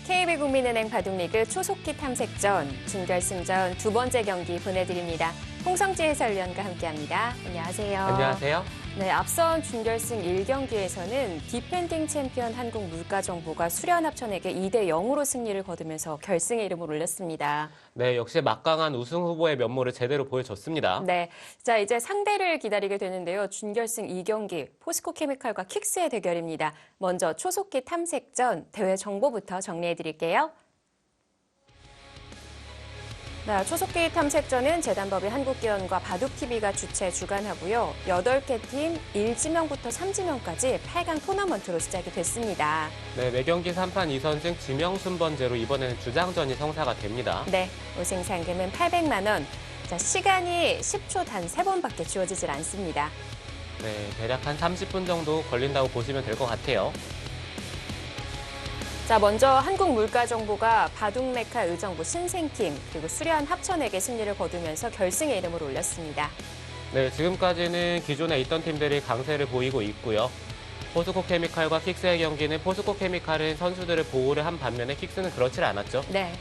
KB국민은행 바둑리그 초속기 탐색전 준결승전 두 번째 경기 보내드립니다. 홍성지 해설위원과 함께합니다. 안녕하세요. 안녕하세요. 네, 앞선 준결승 1경기에서는 디펜딩 챔피언 한국물가정보가 수련합천에게 2대0으로 승리를 거두면서 결승에 이름을 올렸습니다. 네, 역시 막강한 우승 후보의 면모를 제대로 보여줬습니다. 네, 자 이제 상대를 기다리게 되는데요. 준결승 2경기 포스코케미칼과 킥스의 대결입니다. 먼저 초속기 탐색전 대회 정보부터 정리해드릴게요. 네, 초속기 탐색전은 재단법인 한국기원과 바둑TV가 주최 주관하고요. 8개 팀 1지명부터 3지명까지 8강 토너먼트로 시작이 됐습니다. 네, 매경기 3판 2선승 지명 순번제로 이번에는 주장전이 성사가 됩니다. 네, 우승 상금은 800만 원. 자, 시간이 10초 단 3번밖에 주어지질 않습니다. 네, 대략 한 30분 정도 걸린다고 보시면 될 것 같아요. 자, 먼저 한국물가정보가 바둑메카 의정부 신생팀 그리고 수련 합천에게 승리를 거두면서 결승에 이름을 올렸습니다. 네, 지금까지는 기존에 있던 팀들이 강세를 보이고 있고요. 포스코케미칼과 킥스의 경기는 포스코케미칼은 선수들을 보호를 한 반면에 킥스는 그렇지 않았죠. 네.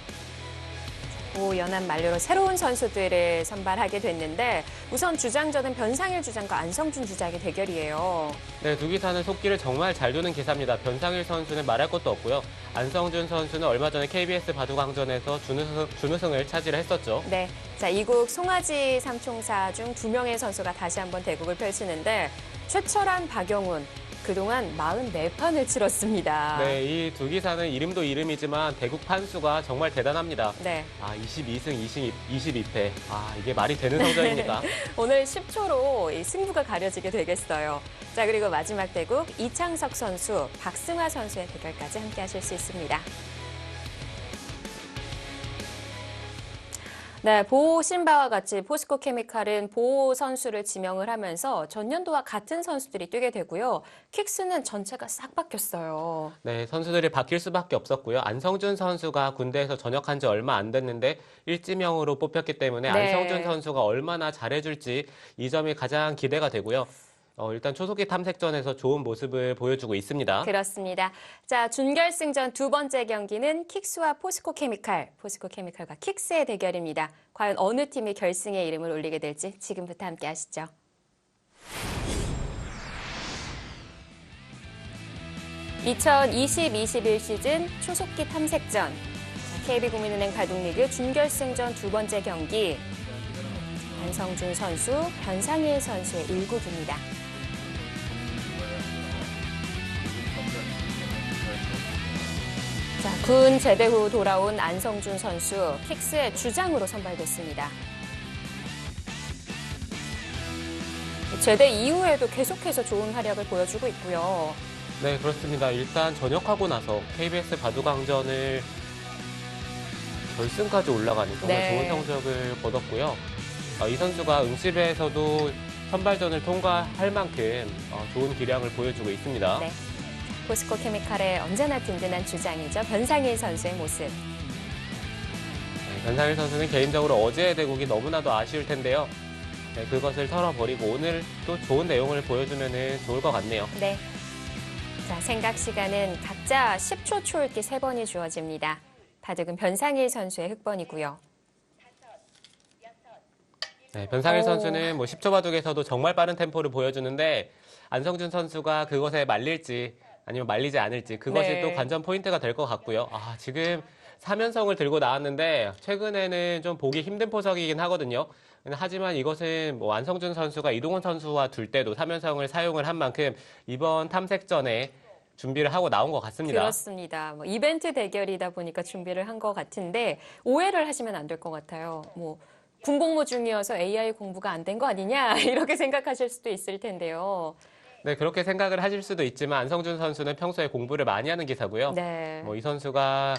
연합 만료로 새로운 선수들을 선발하게 됐는데 우선 주장전은 변상일 주장과 안성준 주장의 대결이에요. 네, 두 기사는 속기를 정말 잘 두는 기사입니다. 변상일 선수는 말할 것도 없고요. 안성준 선수는 얼마 전에 KBS 바둑왕전에서 준우승을 차지를 했었죠. 네, 자 이국 송아지 삼총사 중 2명의 선수가 다시 한번 대국을 펼치는데 최철한, 박영훈 그동안 44판을 치렀습니다. 네, 이 두 기사는 이름도 이름이지만 대국 판수가 정말 대단합니다. 네. 22승 22패. 이게 말이 되는 성적입니까? 오늘 10초로 이 승부가 가려지게 되겠어요. 자, 그리고 마지막 대국 이창석 선수, 박승화 선수의 대결까지 함께 하실 수 있습니다. 네, 보호 신바와 같이 포스코케미칼은 보호 선수를 지명을 하면서 전년도와 같은 선수들이 뛰게 되고요. 킥스는 전체가 싹 바뀌었어요. 네, 선수들이 바뀔 수밖에 없었고요. 안성준 선수가 군대에서 전역한 지 얼마 안 됐는데 1지명으로 뽑혔기 때문에 네. 안성준 선수가 얼마나 잘해줄지 이 점이 가장 기대가 되고요. 일단 초속기 탐색전에서 좋은 모습을 보여주고 있습니다. 그렇습니다. 자, 준결승전 두 번째 경기는 킥스와 포스코케미칼과 킥스의 대결입니다. 과연 어느 팀이 결승에 이름을 올리게 될지 지금부터 함께 하시죠. (2020-21) 시즌 초속기 탐색전 KB국민은행 바둑리그 준결승전 두 번째 경기 안성준 선수, 변상일 선수의 1국입니다. 자, 군 제대 후 돌아온 안성준 선수, 킥스의 주장으로 선발됐습니다. 제대 이후에도 계속해서 좋은 활약을 보여주고 있고요. 네, 그렇습니다. 일단 전역하고 나서 KBS 바둑왕전을 결승까지 올라가는 정말 네. 좋은 성적을 거뒀고요. 이 선수가 응시배에서도 선발전을 통과할 만큼 좋은 기량을 보여주고 있습니다. 네. 포스코케미칼의 언제나 든든한 주장이죠. 변상일 선수의 모습. 네, 변상일 선수는 개인적으로 어제의 대국이 너무나도 아쉬울 텐데요. 네, 그것을 털어버리고 오늘 또 좋은 내용을 보여주면 좋을 것 같네요. 네. 자, 생각 시간은 각자 10초 초읽기 3번이 주어집니다. 바둑은 변상일 선수의 흑번이고요. 네, 변상일 선수는 10초 바둑에서도 정말 빠른 템포를 보여주는데 안성준 선수가 그것에 말릴지 아니면 말리지 않을지 그것이 네. 또 관전 포인트가 될 것 같고요. 지금 3연성을 들고 나왔는데 최근에는 좀 보기 힘든 포석이긴 하거든요. 하지만 이것은 안성준 선수가 이동원 선수와 둘 때도 3연성을 사용을 한 만큼 이번 탐색전에 준비를 하고 나온 것 같습니다. 그렇습니다. 이벤트 대결이다 보니까 준비를 한 것 같은데 오해를 하시면 안 될 것 같아요. 군복무 중이어서 AI 공부가 안 된 거 아니냐 이렇게 생각하실 수도 있을 텐데요. 네, 그렇게 생각을 하실 수도 있지만 안성준 선수는 평소에 공부를 많이 하는 기사고요. 네. 이 선수가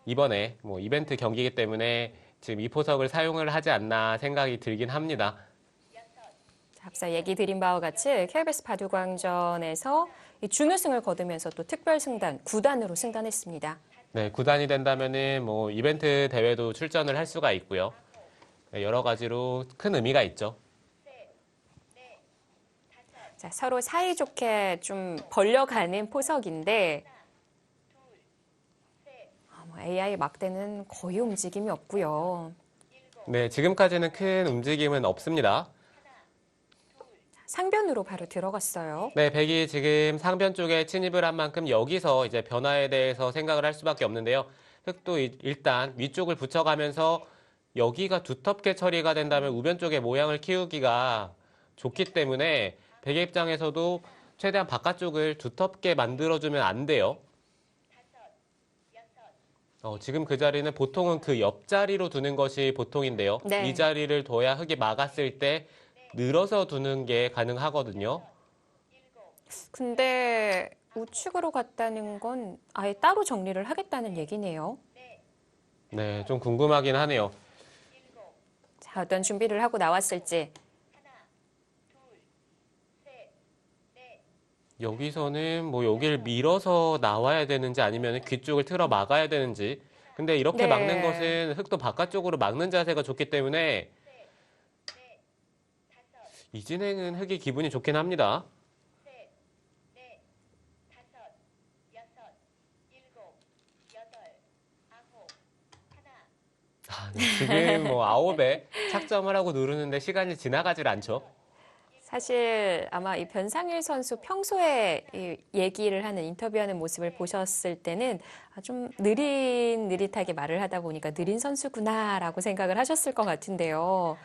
이번에 이벤트 경기이기 때문에 지금 이 포석을 사용을 하지 않나 생각이 들긴 합니다. 앞서 얘기 드린 바와 같이 KBS 바둑왕전에서 준우승을 거두면서 또 특별 승단 9단으로 승단했습니다. 네, 9단이 된다면은 이벤트 대회도 출전을 할 수가 있고요. 네, 여러 가지로 큰 의미가 있죠. 자, 서로 사이좋게 좀 벌려가는 포석인데 AI 막대는 거의 움직임이 없고요. 네, 지금까지는 큰 움직임은 없습니다. 상변으로 바로 들어갔어요. 네, 백이 지금 상변 쪽에 침입을 한 만큼 여기서 이제 변화에 대해서 생각을 할 수밖에 없는데요. 흑도 일단 위쪽을 붙여가면서 여기가 두텁게 처리가 된다면 우변 쪽의 모양을 키우기가 좋기 때문에 백의 입장에서도 최대한 바깥쪽을 두텁게 만들어주면 안 돼요. 지금 그 자리는 보통은 그 옆자리로 두는 것이 보통인데요. 네. 이 자리를 둬야 흑이 막았을 때 늘어서 두는 게 가능하거든요. 근데 우측으로 갔다는 건 아예 따로 정리를 하겠다는 얘기네요. 네, 좀 궁금하긴 하네요. 자, 어떤 준비를 하고 나왔을지. 여기서는 뭐 여기를 밀어서 나와야 되는지 아니면 귀 쪽을 틀어 막아야 되는지. 근데 이렇게 네. 막는 것은 흑도 바깥쪽으로 막는 자세가 좋기 때문에 이 진행은 흑이 기분이 좋긴 합니다. 네, 지금 뭐 9에 착점을 하고 누르는데 시간이 지나가질 않죠. 사실 아마 이 변상일 선수 평소에 이 얘기를 하는 인터뷰하는 모습을 보셨을 때는 좀 느릿느릿하게 말을 하다 보니까 느린 선수구나라고 생각을 하셨을 것 같은데요.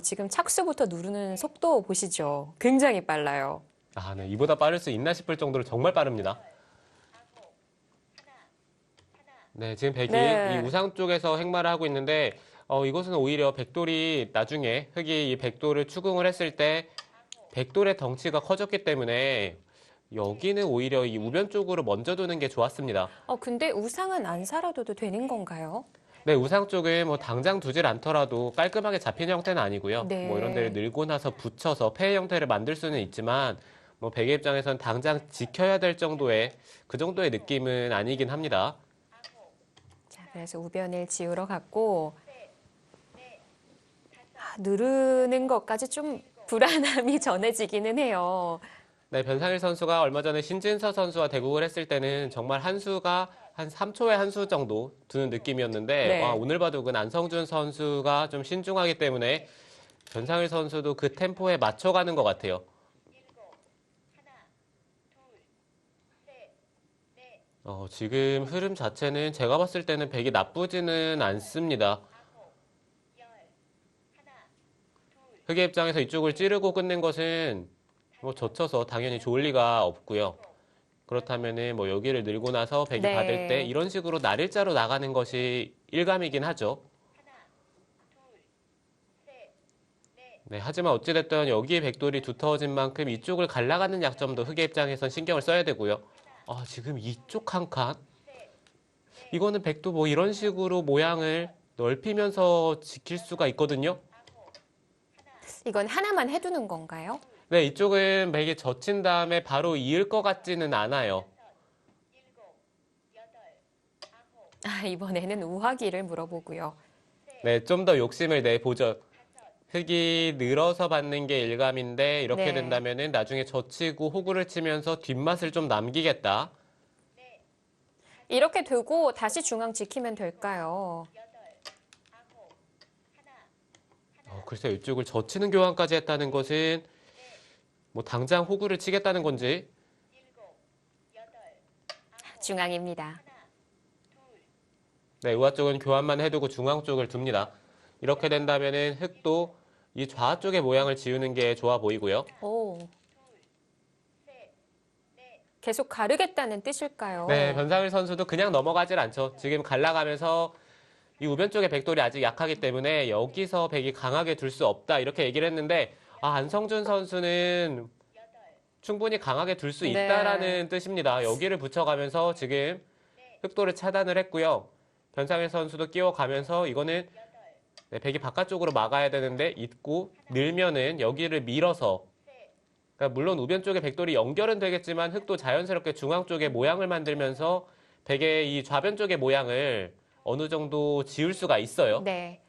지금 착수부터 누르는 속도 보시죠. 굉장히 빨라요. 네, 이보다 빠를 수 있나 싶을 정도로 정말 빠릅니다. 네, 지금 백이 네. 이 우상 쪽에서 행마를 하고 있는데 이것은 오히려 백돌이 나중에 흑이 이 백돌을 추궁을 했을 때 백돌의 덩치가 커졌기 때문에 여기는 오히려 이 우변 쪽으로 먼저 두는 게 좋았습니다. 근데 우상은 안 살아둬도 되는 건가요? 네, 우상 쪽은 뭐 당장 두질 않더라도 깔끔하게 잡힌 형태는 아니고요. 네. 뭐 이런 데를 늘고 나서 붙여서 폐의 형태를 만들 수는 있지만 뭐 백의 입장에선 당장 지켜야 될 정도의 그 정도의 느낌은 아니긴 합니다. 자, 그래서 우변을 지우러 갔고 누르는 것까지 좀 불안함이 전해지기는 해요. 네, 변상일 선수가 얼마 전에 신진서 선수와 대국을 했을 때는 정말 한 수가 한 3초에 한 수 정도 두는 느낌이었는데 네. 오늘 봐도 안성준 선수가 좀 신중하기 때문에 변상일 선수도 그 템포에 맞춰가는 것 같아요. 지금 흐름 자체는 제가 봤을 때는 백이 나쁘지는 않습니다. 흑의 입장에서 이쪽을 찌르고 끝낸 것은 뭐 젖혀서 당연히 좋을 리가 없고요. 그렇다면은 뭐 여기를 늘고 나서 백이 네. 받을 때 이런 식으로 날일자로 나가는 것이 일감이긴 하죠. 네, 하지만 어찌됐든 여기에 백돌이 두터워진 만큼 이쪽을 갈라가는 약점도 흑의 입장에선 신경을 써야 되고요. 지금 이쪽 한 칸. 이거는 백도 뭐 이런 식으로 모양을 넓히면서 지킬 수가 있거든요. 이건 하나만 해두는 건가요? 네, 이쪽은 백이 젖힌 다음에 바로 이을 것 같지는 않아요. 이번에는 우하기를 물어보고요. 네, 좀 더 욕심을 내보죠. 흑이 늘어서 받는 게 일감인데 이렇게 네. 된다면은 나중에 젖히고 호구를 치면서 뒷맛을 좀 남기겠다. 이렇게 두고 다시 중앙 지키면 될까요? 글쎄요, 이쪽을 젖히는 교환까지 했다는 것은 뭐 당장 호구를 치겠다는 건지. 중앙입니다. 네, 우하 쪽은 교환만 해두고 중앙 쪽을 둡니다. 이렇게 된다면은 흑도 이 좌 쪽의 모양을 지우는 게 좋아 보이고요. 오. 계속 가르겠다는 뜻일까요? 네, 변상일 선수도 그냥 넘어가질 않죠. 지금 갈라가면서 이 우변 쪽의 백돌이 아직 약하기 때문에 여기서 백이 강하게 둘 수 없다 이렇게 얘기를 했는데 안성준 선수는 충분히 강하게 둘 수 있다라는 뜻입니다. 여기를 붙여가면서 지금 흑돌을 차단을 했고요. 변상일 선수도 끼워가면서 이거는 백이 바깥쪽으로 막아야 되는데 있고 늘면은 여기를 밀어서 그러니까 물론 우변 쪽에 백돌이 연결은 되겠지만 흑도 자연스럽게 중앙 쪽에 모양을 만들면서 백의 이 좌변 쪽의 모양을 어느 정도 지울 수가 있어요. 네.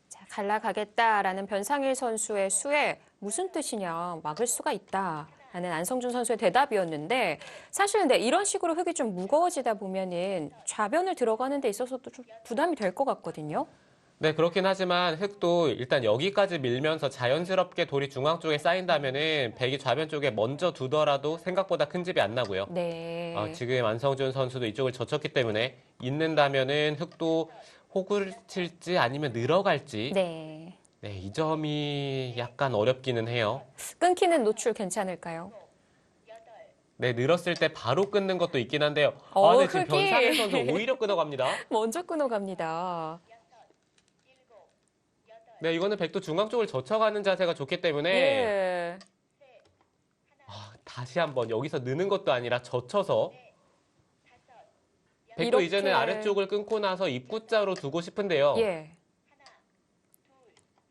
자, 갈라가겠다라는 변상일 선수의 수에 무슨 뜻이냐, 막을 수가 있다. 라는 안성준 선수의 대답이었는데 사실 근데 이런 식으로 흙이 좀 무거워지다 보면은 좌변을 들어가는 데 있어서도 좀 부담이 될 것 같거든요. 네, 그렇긴 하지만 흙도 일단 여기까지 밀면서 자연스럽게 돌이 중앙 쪽에 쌓인다면은 백이 좌변 쪽에 먼저 두더라도 생각보다 큰 집이 안 나고요. 네. 지금 안성준 선수도 이쪽을 젖혔기 때문에 있는다면은 흙도 호구를 칠지 아니면 늘어갈지 네. 네, 이 점이 약간 어렵기는 해요. 끊기는 노출 괜찮을까요? 네, 늘었을 때 바로 끊는 것도 있긴 한데요. 네, 지금 변상일 선수 흙이 오히려 끊어갑니다. 먼저 끊어갑니다. 네, 이거는 백도 중앙 쪽을 젖혀가는 자세가 좋기 때문에 예. 다시 한번 여기서 느는 것도 아니라 젖혀서 백도 이렇게. 이제는 아래쪽을 끊고 나서 입구자로 두고 싶은데요. 예.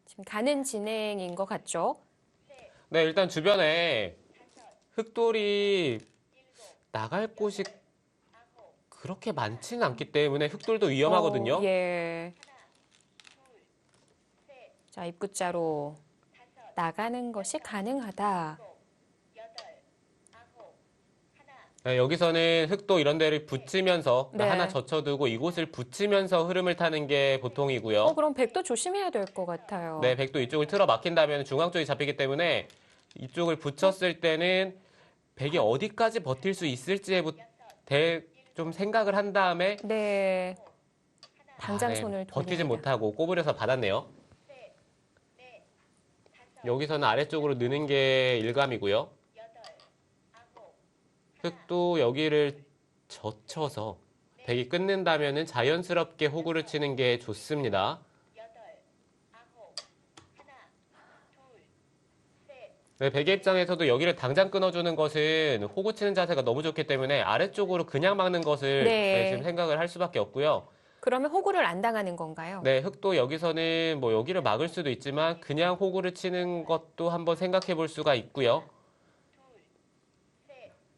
지금 가는 진행인 것 같죠? 네, 일단 주변에 흑돌이 나갈 곳이 그렇게 많지는 않기 때문에 흑돌도 위험하거든요. 예. 자, 입구자로 나가는 것이 가능하다. 네, 여기서는 흑도 이런 데를 붙이면서 네. 하나 젖혀두고 이곳을 붙이면서 흐름을 타는 게 보통이고요. 그럼 백도 조심해야 될 것 같아요. 네, 백도 이쪽을 틀어 막힌다면 중앙 쪽이 잡히기 때문에 이쪽을 붙였을 때는 백이 어디까지 버틸 수 있을지에 좀 생각을 한 다음에 네. 당장 네, 손을 버티진 돌립니다. 못하고 꼬부려서 받았네요. 여기서는 아래쪽으로 느는 게 일감이고요. 흑도 여기를 젖혀서 백이 끊는다면 자연스럽게 호구를 치는 게 좋습니다. 네, 백의 입장에서도 여기를 당장 끊어주는 것은 호구 치는 자세가 너무 좋기 때문에 아래쪽으로 그냥 막는 것을 네. 지금 생각을 할 수밖에 없고요. 그러면 호구를 안 당하는 건가요? 네, 흑도 여기서는 뭐 여기를 막을 수도 있지만 그냥 호구를 치는 것도 한번 생각해 볼 수가 있고요.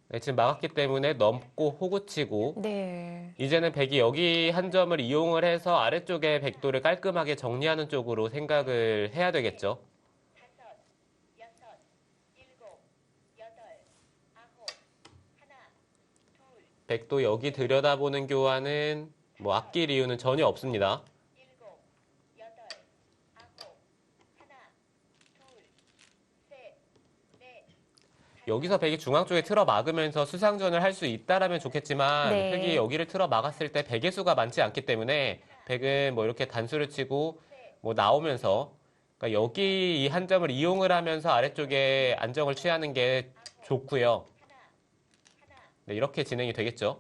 네, 지금 막았기 때문에 넘고 호구 치고 네. 이제는 백이 여기 한 점을 이용을 해서 아래쪽에 백도를 깔끔하게 정리하는 쪽으로 생각을 해야 되겠죠. 백도 여기 들여다보는 교환은 뭐 아낄 이유는 전혀 없습니다. 여기서 백이 중앙 쪽에 틀어 막으면서 수상전을 할 수 있다라면 좋겠지만 네. 흑이 여기를 틀어 막았을 때 백의 수가 많지 않기 때문에 백은 뭐 이렇게 단수를 치고 뭐 나오면서 그러니까 여기 이 한 점을 이용을 하면서 아래쪽에 안정을 취하는 게 좋고요. 네, 이렇게 진행이 되겠죠.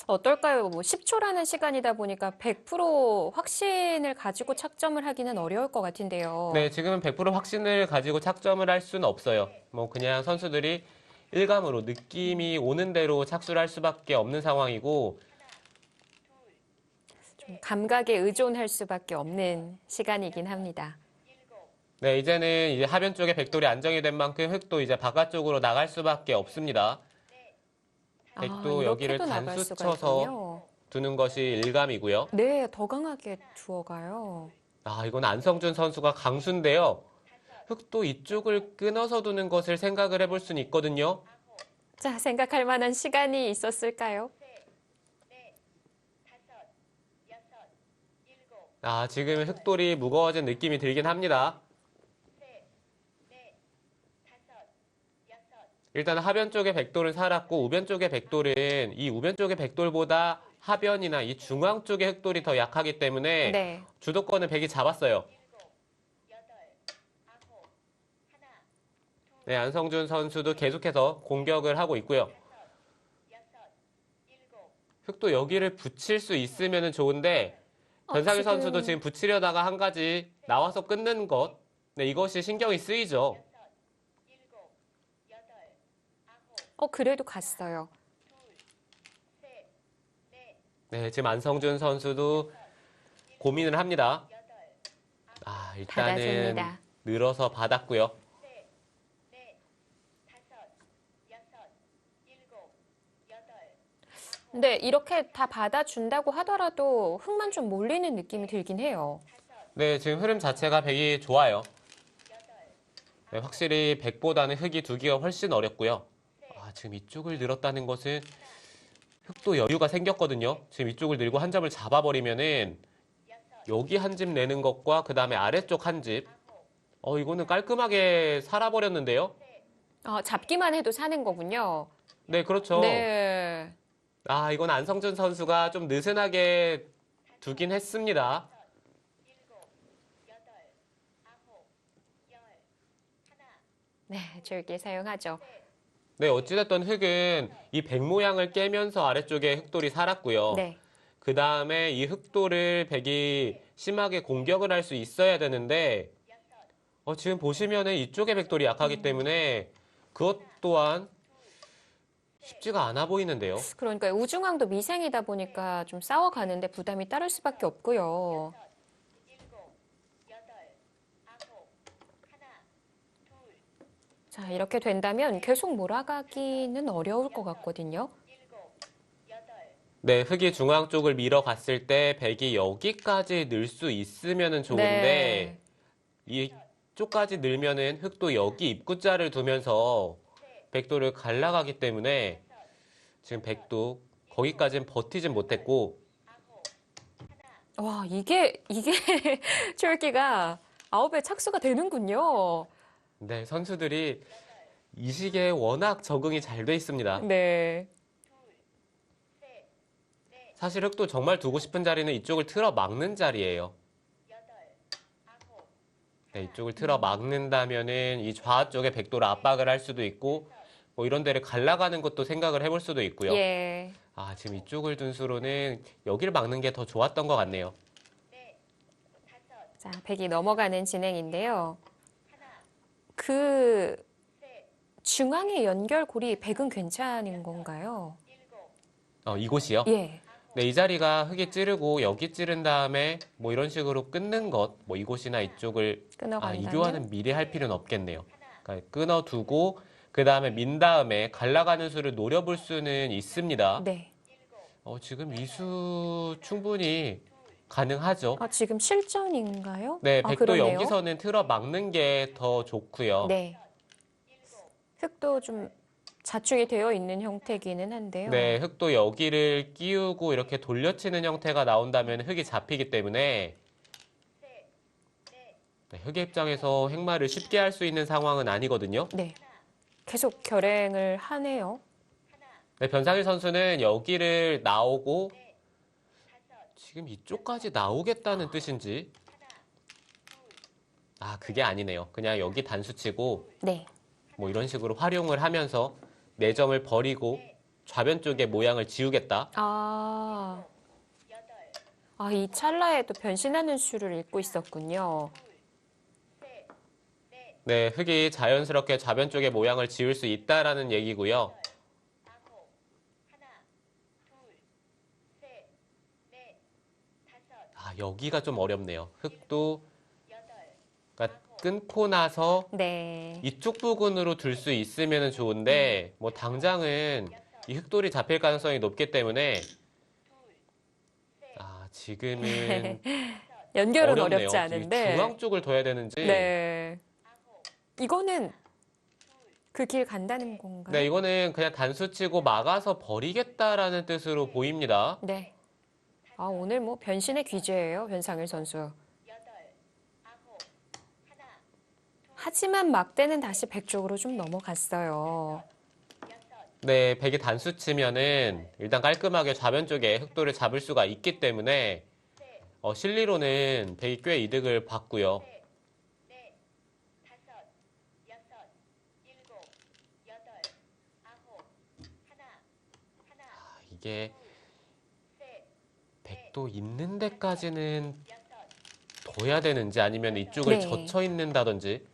어떨까요? 뭐 10초라는 시간이다 보니까 100% 확신을 가지고 착점을 하기는 어려울 것 같은데요. 네, 지금은 100% 확신을 가지고 착점을 할 수는 없어요. 뭐 그냥 선수들이 일감으로 느낌이 오는 대로 착수를 할 수밖에 없는 상황이고 좀 감각에 의존할 수밖에 없는 시간이긴 합니다. 네, 이제는 이제 하변 쪽에 백돌이 안정이 된 만큼 흑도 이제 바깥쪽으로 나갈 수밖에 없습니다. 백도 여기를 이렇게도 나갈 단수 수가 쳐서 있군요. 두는 것이 일감이고요. 네, 더 강하게 두어가요. 이건 안성준 선수가 강수인데요. 흑도 이쪽을 끊어서 두는 것을 생각을 해볼 수는 있거든요. 자, 생각할 만한 시간이 있었을까요? 지금 흑돌이 무거워진 느낌이 들긴 합니다. 일단 하변 쪽의 백돌은 살았고 우변 쪽의 백돌은 이 우변 쪽의 백돌보다 하변이나 이 중앙 쪽의 흑돌이 더 약하기 때문에 네. 주도권을 백이 잡았어요. 네, 안성준 선수도 계속해서 공격을 하고 있고요. 흑도 여기를 붙일 수 있으면 좋은데 변상일 지금. 선수도 지금 붙이려다가 한 가지 나와서 끊는 것, 네, 이것이 신경이 쓰이죠. 그래도 갔어요. 네, 지금 안성준 선수도 고민을 합니다. 일단은 받아줍니다. 늘어서 받았고요. 근데 이렇게 다 받아준다고 하더라도 흙만 좀 몰리는 느낌이 들긴 해요. 네, 지금 흐름 자체가 백이 좋아요. 네, 확실히 백보다는 흙이 두기가 훨씬 어렵고요. 아, 지금 이쪽을 늘었다는 것은 흙도 여유가 생겼거든요. 지금 이쪽을 늘고 한 점을 잡아버리면은 여기 한 집 내는 것과 그 다음에 아래쪽 한 집. 이거는 깔끔하게 살아버렸는데요. 잡기만 해도 사는 거군요. 네, 그렇죠. 네. 아, 이건 안성준 선수가 좀 느슨하게 두긴 했습니다. 네, 즐길 사용하죠. 네, 어찌됐든 흙은 이 백 모양을 깨면서 아래쪽에 흙돌이 살았고요. 네. 그 다음에 이 흙돌을 백이 심하게 공격을 할 수 있어야 되는데, 지금 보시면은 이쪽에 백돌이 약하기 때문에 그것 또한 쉽지가 않아 보이는데요. 그러니까 우중항도 미생이다 보니까 좀 싸워가는데 부담이 따를 수밖에 없고요. 자, 이렇게 된다면 계속 몰아가기는 어려울 것 같거든요. 네, 흙이 중앙 쪽을 밀어갔을 때 백이 여기까지 늘 수 있으면 좋은데, 이쪽까지 늘면은 흙도 여기 입구자를 두면서 백도를 갈라가기 때문에 지금 백도 거기까지는 버티진 못했고, 와, 이게 출기가 9배 착수가 되는군요. 네, 선수들이 이 시기에 워낙 적응이 잘 돼 있습니다. 네. 사실 흙도 정말 두고 싶은 자리는 이쪽을 틀어 막는 자리예요. 네, 이쪽을 틀어 막는다면은 이 좌쪽에 백도를 압박을 할 수도 있고, 뭐 이런 데를 갈라가는 것도 생각을 해볼 수도 있고요. 예. 아, 지금 이쪽을 둔 수로는 여기를 막는 게 더 좋았던 것 같네요. 자, 100이 넘어가는 진행인데요. 그 중앙의 연결고리 100은 괜찮은 건가요? 이곳이요? 예. 네, 이 자리가 흙이 찌르고 여기 찌른 다음에 뭐 이런 식으로 끊는 것, 뭐 이곳이나 이쪽을 끊어간다면? 이 교환은 미리 할 필요는 없겠네요. 그러니까 끊어두고 그 다음에 민 다음에 갈라가는 수를 노려볼 수는 있습니다. 네. 지금 이 수 충분히 가능하죠. 지금 실전인가요? 네, 백도 그러네요. 여기서는 틀어 막는 게 더 좋고요. 네. 흙도 좀 자축이 되어 있는 형태기는 한데요. 네, 흙도 여기를 끼우고 이렇게 돌려치는 형태가 나온다면 흙이 잡히기 때문에 네, 흙의 입장에서 획마를 쉽게 할 수 있는 상황은 아니거든요. 네. 계속 결행을 하네요. 네, 변상일 선수는 여기를 나오고 지금 이쪽까지 나오겠다는 뜻인지 그게 아니네요. 그냥 여기 단수치고 네. 뭐 이런 식으로 활용을 하면서 내점을 버리고 좌변 쪽에 모양을 지우겠다. 이 찰나에 또 변신하는 수를 읽고 있었군요. 네, 흙이 자연스럽게 좌변 쪽에 모양을 지을 수 있다라는 얘기고요. 여기가 좀 어렵네요. 흙도 그러니까 끊고 나서 네. 이쪽 부근으로 둘 수 있으면 좋은데 뭐 당장은 이 흙돌이 잡힐 가능성이 높기 때문에 지금은 연결은 어렵네요. 어렵지 않은데. 중앙 쪽을 둬야 되는지. 네. 이거는 그 길 간다는 건가요? 네, 이거는 그냥 단수치고 막아서 버리겠다라는 뜻으로 보입니다. 네. 오늘 뭐 변신의 귀재예요, 변상일 선수. 하지만 막대는 다시 100 쪽으로 좀 넘어갔어요. 네, 백이 단수치면은 일단 깔끔하게 좌변 쪽에 흑도를 잡을 수가 있기 때문에 실리로는 백이 꽤 이득을 봤고요. 이게 백도 있는 데까지는 둬야 되는지 아니면 이쪽을 젖혀 있는다든지.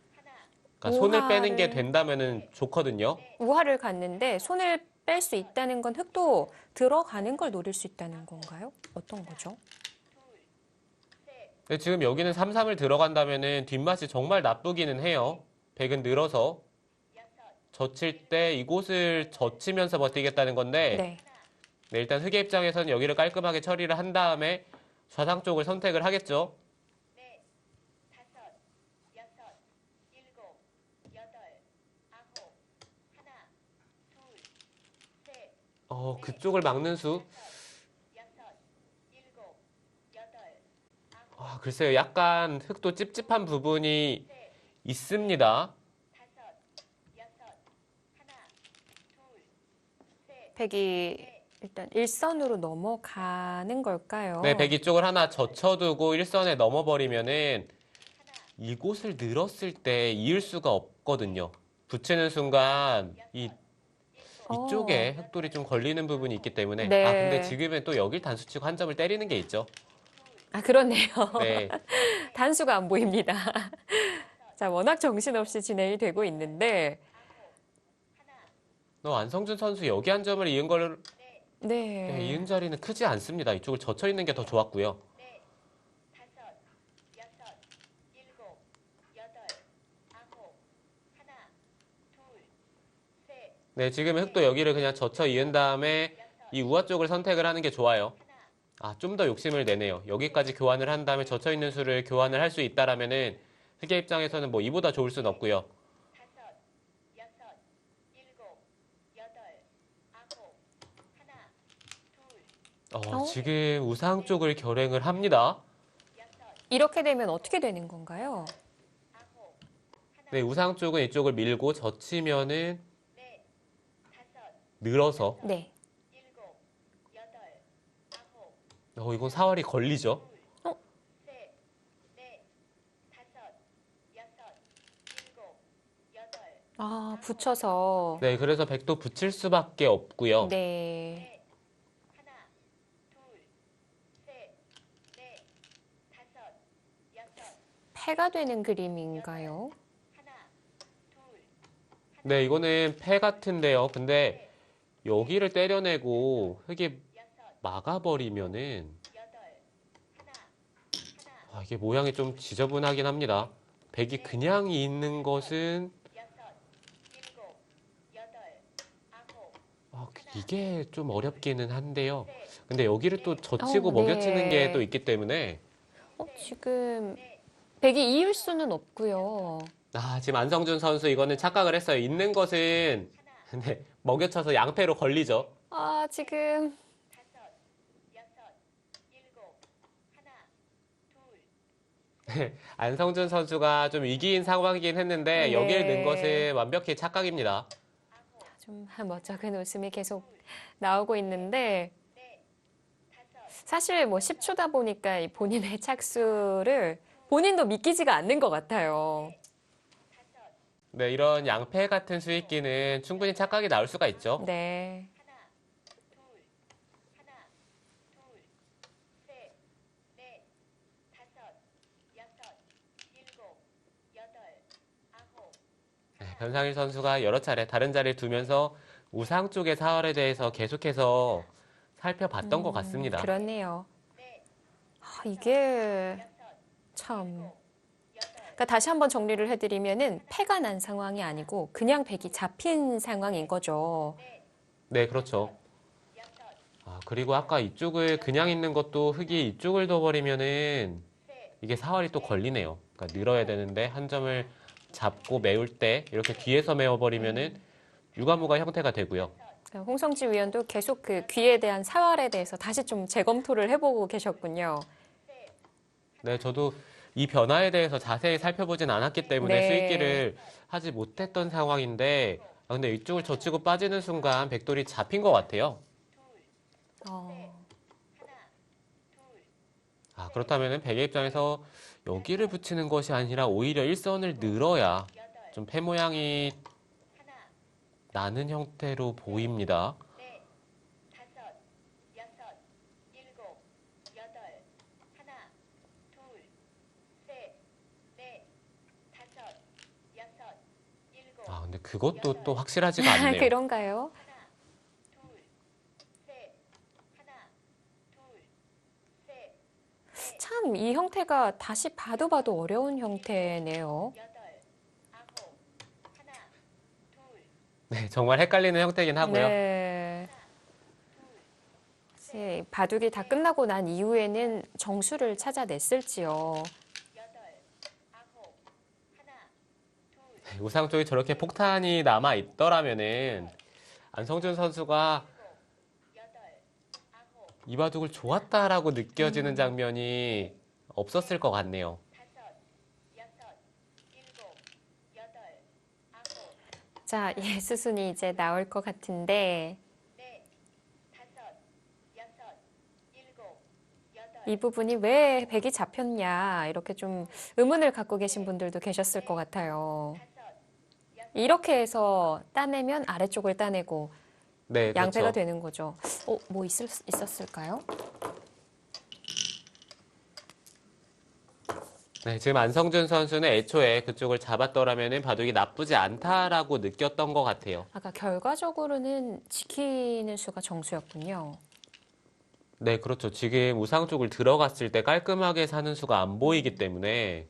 그러니까 손을 빼는 게 된다면은 좋거든요. 우하를 갔는데 손을 뺄 수 있다는 건 흙도 들어가는 걸 노릴 수 있다는 건가요? 어떤 거죠? 근데 지금 여기는 3-3을 들어간다면은 뒷맛이 정말 나쁘기는 해요. 백은 늘어서 젖힐 때 이곳을 젖히면서 버티겠다는 건데 네, 일단 흑의 입장에서는 여기를 깔끔하게 처리를 한 다음에 좌상 쪽을 선택을 하겠죠. 그쪽을 막는 수. 글쎄요. 약간 흙도 찝찝한 부분이 있습니다. 백이 일단 일선으로 넘어가는 걸까요? 네, 백이 쪽을 하나 젖혀두고 일선에 넘어버리면은 이곳을 늘었을 때 이을 수가 없거든요. 붙이는 순간 이쪽에 흙돌이 좀 걸리는 부분이 있기 때문에 근데 네. 지금은 또 여길 단수치고 한 점을 때리는 게 있죠. 그렇네요. 네. 단수가 안 보입니다. 자, 워낙 정신없이 진행이 되고 있는데, 안성준 선수 여기 한 점을 이은 걸 네. 이은 자리는 크지 않습니다. 이쪽을 젖혀 있는 게 더 좋았고요. 네, 지금 흙도 여기를 그냥 젖혀 이은 다음에 이 우아 쪽을 선택을 하는 게 좋아요. 좀 더 욕심을 내네요. 여기까지 교환을 한 다음에 젖혀 있는 수를 교환을 할 수 있다라면은 흙의 입장에서는 뭐 이보다 좋을 순 없고요. 지금 우상 쪽을 결행을 합니다. 이렇게 되면 어떻게 되는 건가요? 네, 우상 쪽은 이쪽을 밀고 젖히면은 늘어서. 네. 이건 사활이 걸리죠. 어? 붙여서. 네, 그래서 백도 붙일 수밖에 없고요. 네. 패가 되는 그림인가요? 네, 이거는 패 같은데요. 근데 여기를 때려내고 흙이 막아버리면은 이게 모양이 좀 지저분하긴 합니다. 백이 그냥 있는 것은 이게 좀 어렵기는 한데요. 근데 여기를 또 젖히고 네. 먹여치는 게 또 있기 때문에 지금 백이 이을 수는 없고요. 지금 안성준 선수 이거는 착각을 했어요. 있는 것은 네, 먹여쳐서 양패로 걸리죠. 지금 안성준 선수가 좀 위기인 상황이긴 했는데 네. 여기를 넣은 것은 완벽히 착각입니다. 좀 멋쩍은 웃음이 계속 나오고 있는데 사실 뭐 10초다 보니까 이 본인의 착수를 본인도 믿기지가 않는 것 같아요. 네, 이런 양패 같은 수익기는 충분히 착각이 나올 수가 있죠. 네. 변상일 선수가 여러 차례 다른 자리를 두면서 우상 쪽의 사활에 대해서 계속해서 살펴봤던 것 같습니다. 그렇네요. 이게 참. 그러니까 다시 한번 정리를 해드리면은 패가 난 상황이 아니고 그냥 백이 잡힌 상황인 거죠. 네, 그렇죠. 그리고 아까 이쪽을 그냥 있는 것도 흙이 이쪽을 둬버리면은 이게 사활이 또 걸리네요. 그러니까 늘어야 되는데 한 점을 잡고 메울 때 이렇게 뒤에서 메워버리면은 유가무가 형태가 되고요. 홍성지 위원도 계속 그 귀에 대한 사활에 대해서 다시 좀 재검토를 해보고 계셨군요. 네, 저도 이 변화에 대해서 자세히 살펴보진 않았기 때문에 네. 수익기를 하지 못했던 상황인데 근데 이쪽을 젖히고 빠지는 순간 백돌이 잡힌 것 같아요. 그렇다면 백의 입장에서 여기를 붙이는 것이 아니라 오히려 일선을 늘어야 좀 패 모양이 나는 형태로 보입니다. 근데 그것도 또 확실하지가 않네요. 그런가요? 참, 이 형태가 다시 봐도 어려운 형태네요. 네, 정말 헷갈리는 형태긴 하고요. 네. 혹시 바둑이 다 끝나고 난 이후에는 정수를 찾아냈을지요. 우상 쪽에 저렇게 폭탄이 남아 있더라면은 안성준 선수가 이 바둑을 좋았다라고 느껴지는 장면이 없었을 것 같네요. 자, 예, 수순이 이제 나올 것 같은데 이 부분이 왜 백이 잡혔냐 이렇게 좀 의문을 갖고 계신 분들도 계셨을 것 같아요. 이렇게 해서 따내면 아래쪽을 따내고 네, 양패가 그렇죠. 되는 거죠. 뭐 있었을까요? 네, 지금 안성준 선수는 애초에 그쪽을 잡았더라면 바둑이 나쁘지 않다라고 느꼈던 것 같아요. 아까 결과적으로는 지키는 수가 정수였군요. 네, 그렇죠. 지금 우상 쪽을 들어갔을 때 깔끔하게 사는 수가 안 보이기 때문에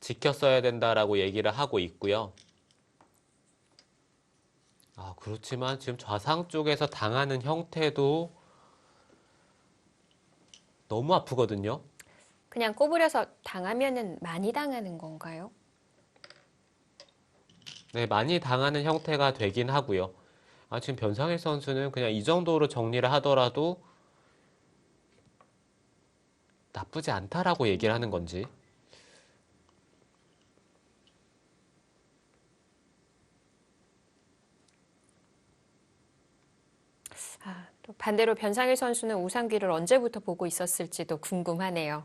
지켰어야 된다라고 얘기를 하고 있고요. 아, 그렇지만 지금 좌상 쪽에서 당하는 형태도 너무 아프거든요. 그냥 꼬부려서 당하면은 많이 당하는 건가요? 네, 많이 당하는 형태가 되긴 하고요. 아, 지금 변상일 선수는 그냥 이 정도로 정리를 하더라도 나쁘지 않다라고 얘기를 하는 건지. 또 반대로 변상일 선수는 우상귀를 언제부터 보고 있었을지도 궁금하네요.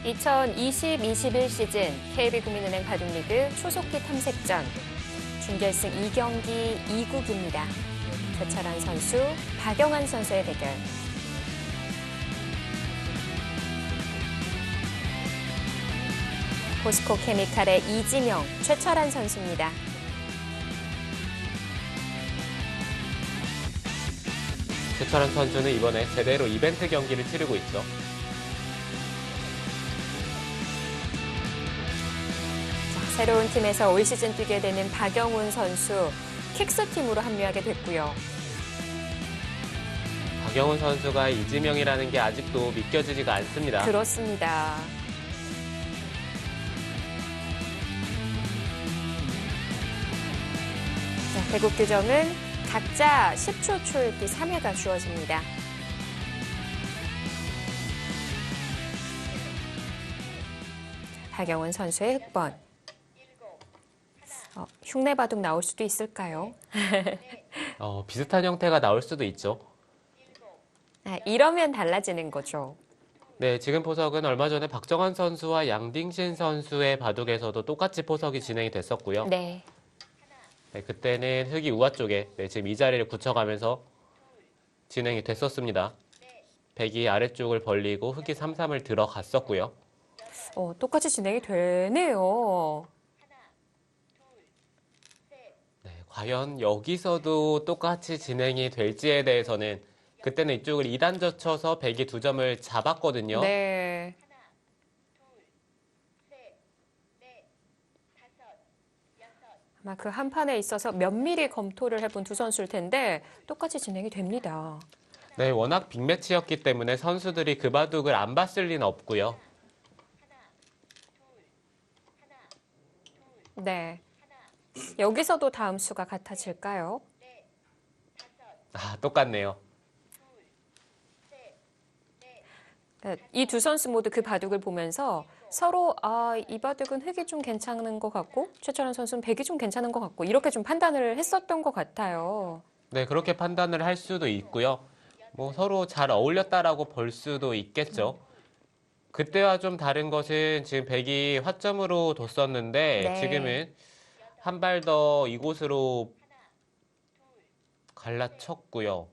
(2020-21) 시즌 KB국민은행 바둑리그 초속기 탐색전 준결승 2경기 2국입니다. 최철환 선수, 박영환 선수의 대결. 포스코 케미칼의 이지명, 최철환 선수입니다. 최철환 선수는 이번에 제대로 이벤트 경기를 치르고 있죠. 새로운 팀에서 올 시즌 뛰게 되는 박영훈 선수, 킥스 팀으로 합류하게 됐고요. 박영훈 선수가 이지명이라는 게 아직도 믿겨지지가 않습니다. 그렇습니다. 자, 대국 규정은 각자 10초 초읽기 3회가 주어집니다. 박영훈 선수의 흑번. 흉내 바둑 나올 수도 있을까요? 비슷한 형태가 나올 수도 있죠. 이러면 달라지는 거죠. 네, 지금 포석은 얼마 전에 박정환 선수와 양딩신 선수의 바둑에서도 똑같이 포석이 진행이 됐었고요. 네. 네, 그때는 흑이 우아 쪽에 지금 이 자리를 굳혀가면서 진행이 됐었습니다. 백이 아래쪽을 벌리고 흑이 3-3을 들어갔었고요. 똑같이 진행이 되네요. 네, 과연 여기서도 똑같이 진행이 될지에 대해서는 그때는 이쪽을 2단 젖혀서 백이 2점을 잡았거든요. 네. 아마 그 한 판에 있어서 면밀히 검토를 해본 두 선수일 텐데 똑같이 진행이 됩니다. 네, 워낙 빅매치였기 때문에 선수들이 그 바둑을 안 봤을 리는 없고요. 네. 여기서도 다음 수가 같아질까요? 똑같네요. 이 두 선수 모두 그 바둑을 보면서 서로 이 바둑은 흙이 좀 괜찮은 것 같고 최철원 선수는 백이 좀 괜찮은 것 같고 이렇게 좀 판단을 했었던 것 같아요. 네, 그렇게 판단을 할 수도 있고요. 뭐 서로 잘 어울렸다라고 볼 수도 있겠죠. 그때와 좀 다른 것은 지금 백이 화점으로 뒀었는데 네. 지금은 한 발 더 이곳으로 갈라쳤고요.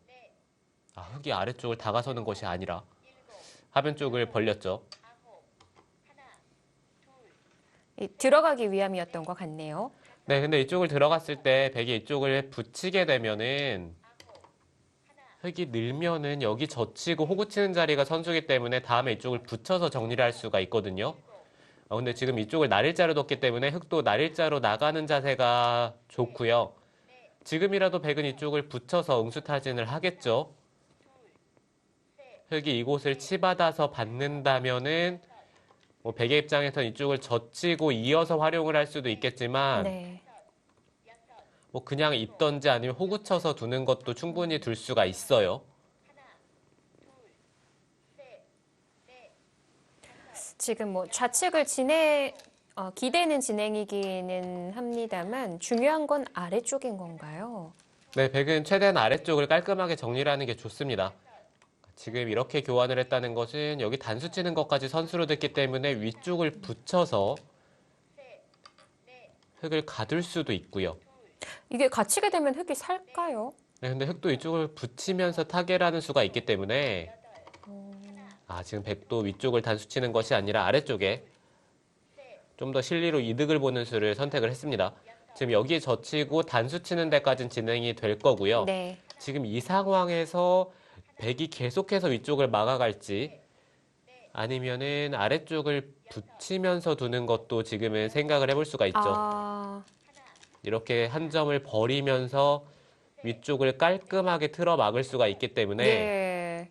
흙이 아래쪽을 다가서는 것이 아니라 하변 쪽을 벌렸죠. 들어가기 위함이었던 것 같네요. 네, 근데 이쪽을 들어갔을 때 백이 이쪽을 붙이게 되면은 흙이 늘면은 여기 젖히고 호구 치는 자리가 선수기 때문에 다음에 이쪽을 붙여서 정리를 할 수가 있거든요. 근데 지금 이쪽을 날일자로 뒀기 때문에 흙도 날일자로 나가는 자세가 좋고요. 지금이라도 백은 이쪽을 붙여서 응수타진을 하겠죠. 흙이 이곳을 치받아서 받는다면은 뭐 백의 입장에서는 이쪽을 젖히고 이어서 활용을 할 수도 있겠지만 네. 뭐 그냥 입던지 아니면 호구 쳐서 두는 것도 충분히 둘 수가 있어요. 지금 뭐 좌측을 기대는 진행이기는 합니다만 중요한 건 아래쪽인 건가요? 네, 백은 최대한 아래쪽을 깔끔하게 정리를 하는 게 좋습니다. 지금 이렇게 교환을 했다는 것은 여기 단수 치는 것까지 선수로 됐기 때문에 위쪽을 붙여서 흙을 가둘 수도 있고요. 이게 갇히게 되면 흙이 살까요? 네, 근데 흙도 이쪽을 붙이면서 타결하는 수가 있기 때문에 지금 백도 위쪽을 단수 치는 것이 아니라 아래쪽에 좀 더 실리로 이득을 보는 수를 선택을 했습니다. 지금 여기에 젖히고 단수 치는 데까지는 진행이 될 거고요. 네. 지금 이 상황에서 백이 계속해서 위쪽을 막아갈지 아니면은 아래쪽을 붙이면서 두는 것도 지금은 생각을 해볼 수가 있죠. 이렇게 한 점을 버리면서 위쪽을 깔끔하게 틀어 막을 수가 있기 때문에 예.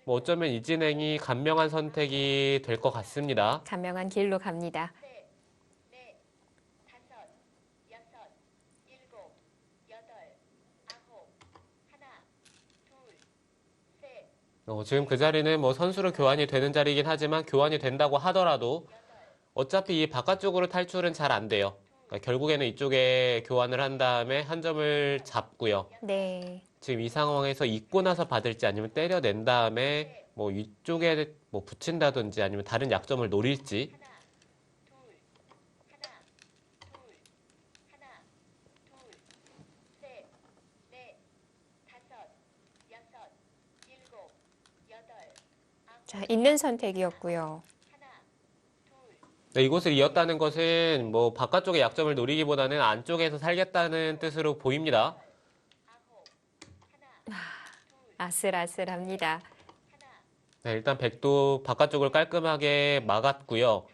뭐 어쩌면 이 진행이 간명한 선택이 될 것 같습니다. 간명한 길로 갑니다. 지금 그 자리는 뭐 선수로 교환이 되는 자리이긴 하지만 교환이 된다고 하더라도 어차피 이 바깥쪽으로 탈출은 잘 안 돼요. 그러니까 결국에는 이쪽에 교환을 한 다음에 한 점을 잡고요. 네. 지금 이 상황에서 잊고 나서 받을지 아니면 때려낸 다음에 뭐 위쪽에 뭐 붙인다든지 아니면 다른 약점을 노릴지. 자, 있는 선택이었고요. 네, 이곳을 이었다는 것은 뭐 바깥쪽의 약점을 노리기보다는 안쪽에서 살겠다는 뜻으로 보입니다. 아슬아슬합니다. 네, 일단 백도 바깥쪽을 깔끔하게 막았고요.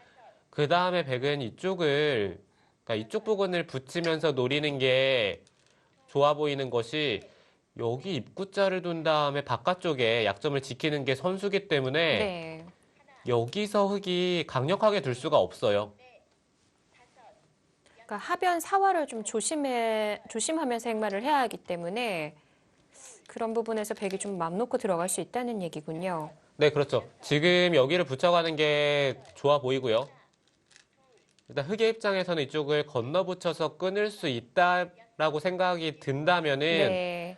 그 다음에 백은 그러니까 이쪽 부분을 붙이면서 노리는 게 좋아 보이는 것이 여기 입구자를 둔 다음에 바깥쪽에 약점을 지키는 게 선수기 때문에 네. 여기서 흙이 강력하게 둘 수가 없어요. 그러니까 하변 사활을 좀 조심하면서 행마를 해야 하기 때문에 그런 부분에서 백이 좀 맘 놓고 들어갈 수 있다는 얘기군요. 네, 그렇죠. 지금 여기를 붙여가는 게 좋아 보이고요. 일단 흙의 입장에서는 이쪽을 건너 붙여서 끊을 수 있다라고 생각이 든다면은 네.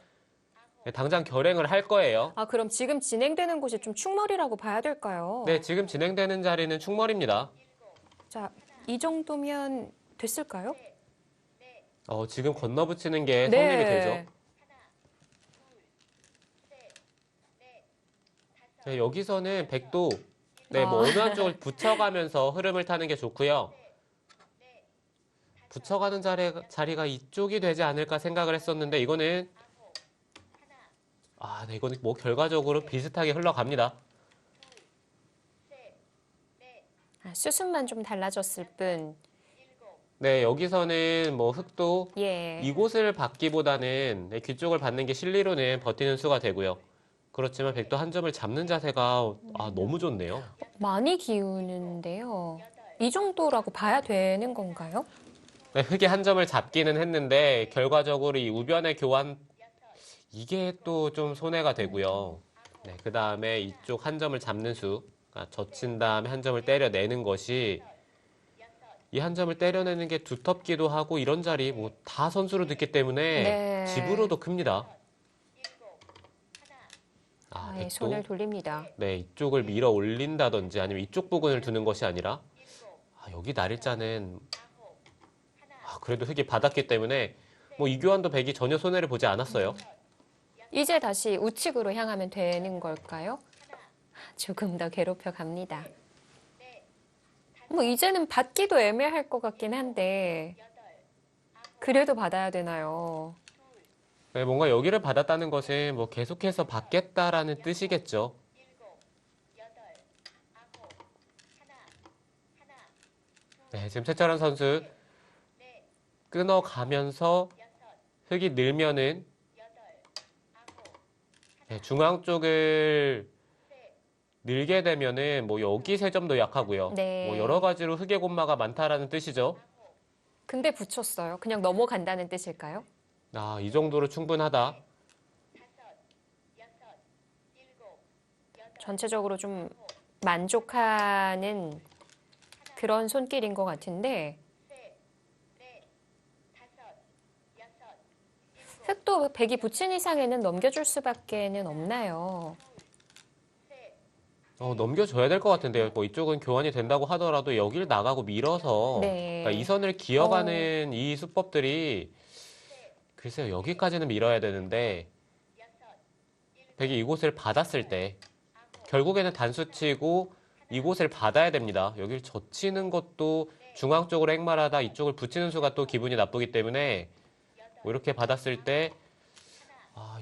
당장 결행을 할 거예요. 그럼 지금 진행되는 곳이 좀 충머리라고 봐야 될까요? 네, 지금 진행되는 자리는 충머리입니다. 자, 이 정도면 됐을까요? 지금 건너 붙이는 게 성립이 되죠. 네, 여기서는 백도 뭐 어느 한쪽을 붙여가면서 흐름을 타는 게 좋고요. 붙여가는 자리가 이쪽이 되지 않을까 생각을 했었는데 이거는 네, 이거는 뭐 결과적으로 비슷하게 흘러갑니다. 수순만 좀 달라졌을 뿐. 네, 여기서는 뭐 흙도 예. 이곳을 받기보다는 귀 쪽을 받는 게 실리로는 버티는 수가 되고요. 그렇지만 백도 한 점을 잡는 자세가 너무 좋네요. 많이 기우는데요. 이 정도라고 봐야 되는 건가요? 네, 흙이 한 점을 잡기는 했는데 결과적으로 이 우변의 교환 이게 또 좀 손해가 되고요. 네, 그 다음에 이쪽 한 점을 잡는 수. 그러니까 젖힌 다음에 한 점을 때려내는 것이 이 한 점을 때려내는 게 두텁기도 하고 이런 자리 뭐 다 선수로 듣기 때문에 네. 집으로도 큽니다. 예, 백도. 손을 돌립니다. 네, 이쪽을 밀어 올린다든지 아니면 이쪽 부근을 두는 것이 아니라 여기 날일자는 그래도 흙이 받았기 때문에 뭐 이 교환도 백이 전혀 손해를 보지 않았어요. 이제 다시 우측으로 향하면 되는 걸까요? 조금 더 괴롭혀 갑니다. 뭐 이제는 받기도 애매할 것 같긴 한데 그래도 받아야 되나요? 네, 뭔가 여기를 받았다는 것은 뭐 계속해서 받겠다라는 뜻이겠죠. 네, 지금 최철원 선수 끊어가면서 흙이 늘면은 중앙 쪽을 늘게 되면은 뭐 여기 세 점도 약하고요. 네. 뭐 여러 가지로 흙의 곤마가 많다라는 뜻이죠. 근데 붙였어요. 그냥 넘어간다는 뜻일까요? 이 정도로 충분하다. 전체적으로 좀 만족하는 그런 손길인 것 같은데 흙도 백이 붙인 이상에는 넘겨줄 수밖에는 없나요? 넘겨줘야 될 것 같은데요. 뭐 이쪽은 교환이 된다고 하더라도 여기를 나가고 밀어서 네. 그러니까 이 선을 기어가는 이 수법들이 글쎄요, 여기까지는 밀어야 되는데 백이 이곳을 받았을 때 결국에는 단수치고 이곳을 받아야 됩니다. 여기를 젖히는 것도 중앙 쪽으로 행말하다 이쪽을 붙이는 수가 또 기분이 나쁘기 때문에 뭐 이렇게 받았을 때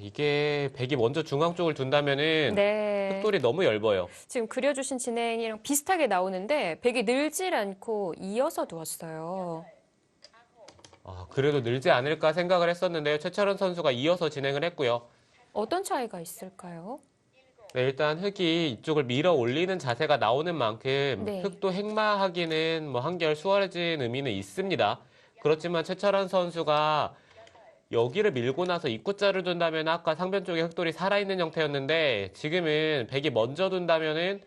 이게 백이 먼저 중앙 쪽을 둔다면은 네. 흙돌이 너무 얇아요. 지금 그려주신 진행이랑 비슷하게 나오는데 백이 늘질 않고 이어서 두었어요. 그래도 늘지 않을까 생각을 했었는데요. 최철원 선수가 이어서 진행을 했고요. 어떤 차이가 있을까요? 네, 일단 흙이 이쪽을 밀어 올리는 자세가 나오는 만큼 네. 흙도 행마하기는 뭐 한결 수월해진 의미는 있습니다. 그렇지만 최철원 선수가 여기를 밀고 나서 입구자를 둔다면 아까 상변 쪽에 흙돌이 살아있는 형태였는데 지금은 백이 먼저 둔다면은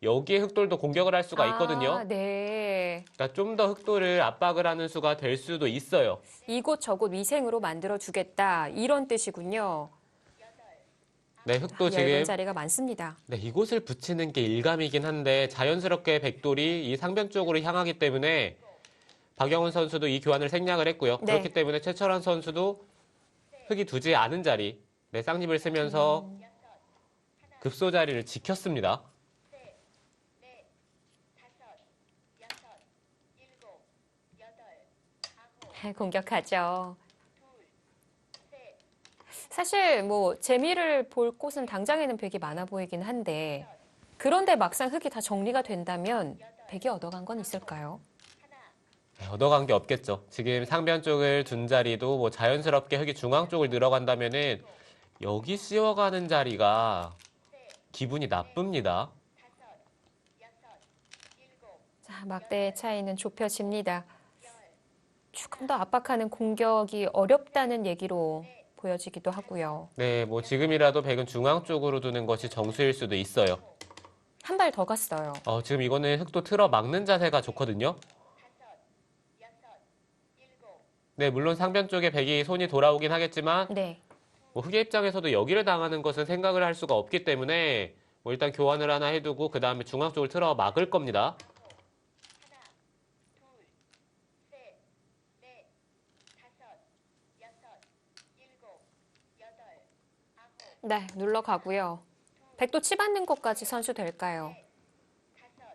여기에 흙돌도 공격을 할 수가 있거든요. 네. 그러니까 좀 더 흙돌을 압박을 하는 수가 될 수도 있어요. 이곳저곳 위생으로 만들어 주겠다 이런 뜻이군요. 네, 흙도 얇은 지금 자리가 많습니다. 네, 이곳을 붙이는 게 일감이긴 한데 자연스럽게 백돌이 이 상변 쪽으로 향하기 때문에 박영훈 선수도 이 교환을 생략을 했고요. 네. 그렇기 때문에 최철원 선수도 흙이 두지 않은 자리, 쌍집을 쓰면서 급소 자리를 지켰습니다. 공격하죠. 사실 뭐 재미를 볼 곳은 당장에는 백이 많아 보이긴 한데 그런데 막상 흙이 다 정리가 된다면 백이 얻어간 건 있을까요? 얻어간 게 없겠죠. 지금 상변 쪽을 둔 자리도 뭐 자연스럽게 흙이 중앙 쪽을 늘어간다면은 여기 씌워가는 자리가 기분이 나쁩니다. 자, 막대의 차이는 좁혀집니다. 조금 더 압박하는 공격이 어렵다는 얘기로 보여지기도 하고요. 네, 뭐 지금이라도 백은 중앙 쪽으로 두는 것이 정수일 수도 있어요. 한 발 더 갔어요. 지금 이거는 흙도 틀어 막는 자세가 좋거든요. 네, 물론 상변 쪽에 백이 손이 돌아오긴 하겠지만 네. 뭐 흙의 입장에서도 여기를 당하는 것은 생각을 할 수가 없기 때문에 뭐 일단 교환을 하나 해두고 그 다음에 중앙 쪽을 틀어 막을 겁니다. 네, 눌러가고요. 백도 치받는 것까지 선수 될까요?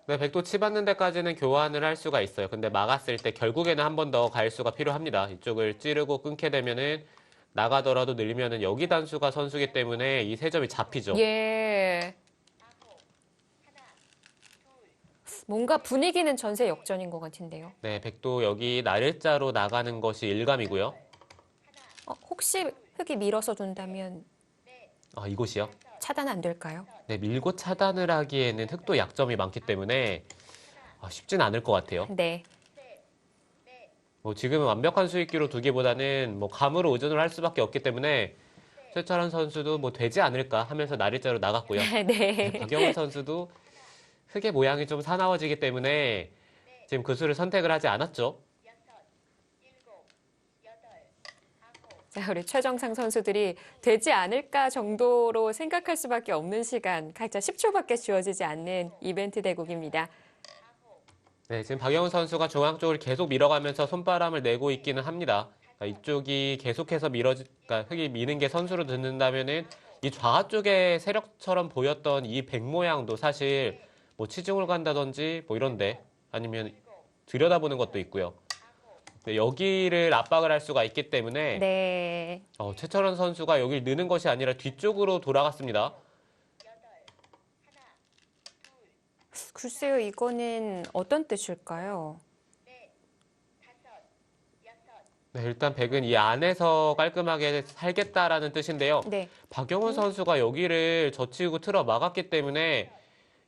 네, 백도 치받는 데까지는 교환을 할 수가 있어요. 근데 막았을 때 결국에는 한 번 더 갈 수가 필요합니다. 이쪽을 찌르고 끊게 되면은 나가더라도 늘면은 여기 단수가 선수기 때문에 이 세 점이 잡히죠. 예. 뭔가 분위기는 전세 역전인 것 같은데요. 네, 백도 여기 날일자로 나가는 것이 일감이고요. 혹시 흙이 밀어서 둔다면 이곳이요? 차단 안 될까요? 네, 밀고 차단을 하기에는 흙도 약점이 많기 때문에 쉽진 않을 것 같아요. 네. 뭐 지금은 완벽한 수익기로 두기보다는 뭐 감으로 의존을 할 수밖에 없기 때문에 최철원 선수도 뭐 되지 않을까 하면서 날일자로 나갔고요. 네. 박영훈 선수도 흙의 모양이 좀 사나워지기 때문에 지금 그 수를 선택을 하지 않았죠. 자, 우리 최정상 선수들이 되지 않을까 정도로 생각할 수밖에 없는 시간, 각자 10초밖에 주어지지 않는 이벤트 대국입니다. 네, 지금 박영훈 선수가 중앙 쪽을 계속 밀어가면서 손바람을 내고 있기는 합니다. 그러니까 이쪽이 계속해서 그러니까 흙이 미는 게 선수로 듣는다면은 이 좌 쪽에 세력처럼 보였던 이 백 모양도 사실 뭐 치중을 간다든지 뭐 이런데 아니면 들여다보는 것도 있고요. 네, 여기를 압박을 할 수가 있기 때문에 네. 최철원 선수가 여기를 느는 것이 아니라 뒤쪽으로 돌아갔습니다. 글쎄요, 이거는 어떤 뜻일까요? 네, 일단 백은 이 안에서 깔끔하게 살겠다라는 뜻인데요. 네. 박영훈 선수가 여기를 젖히고 틀어 막았기 때문에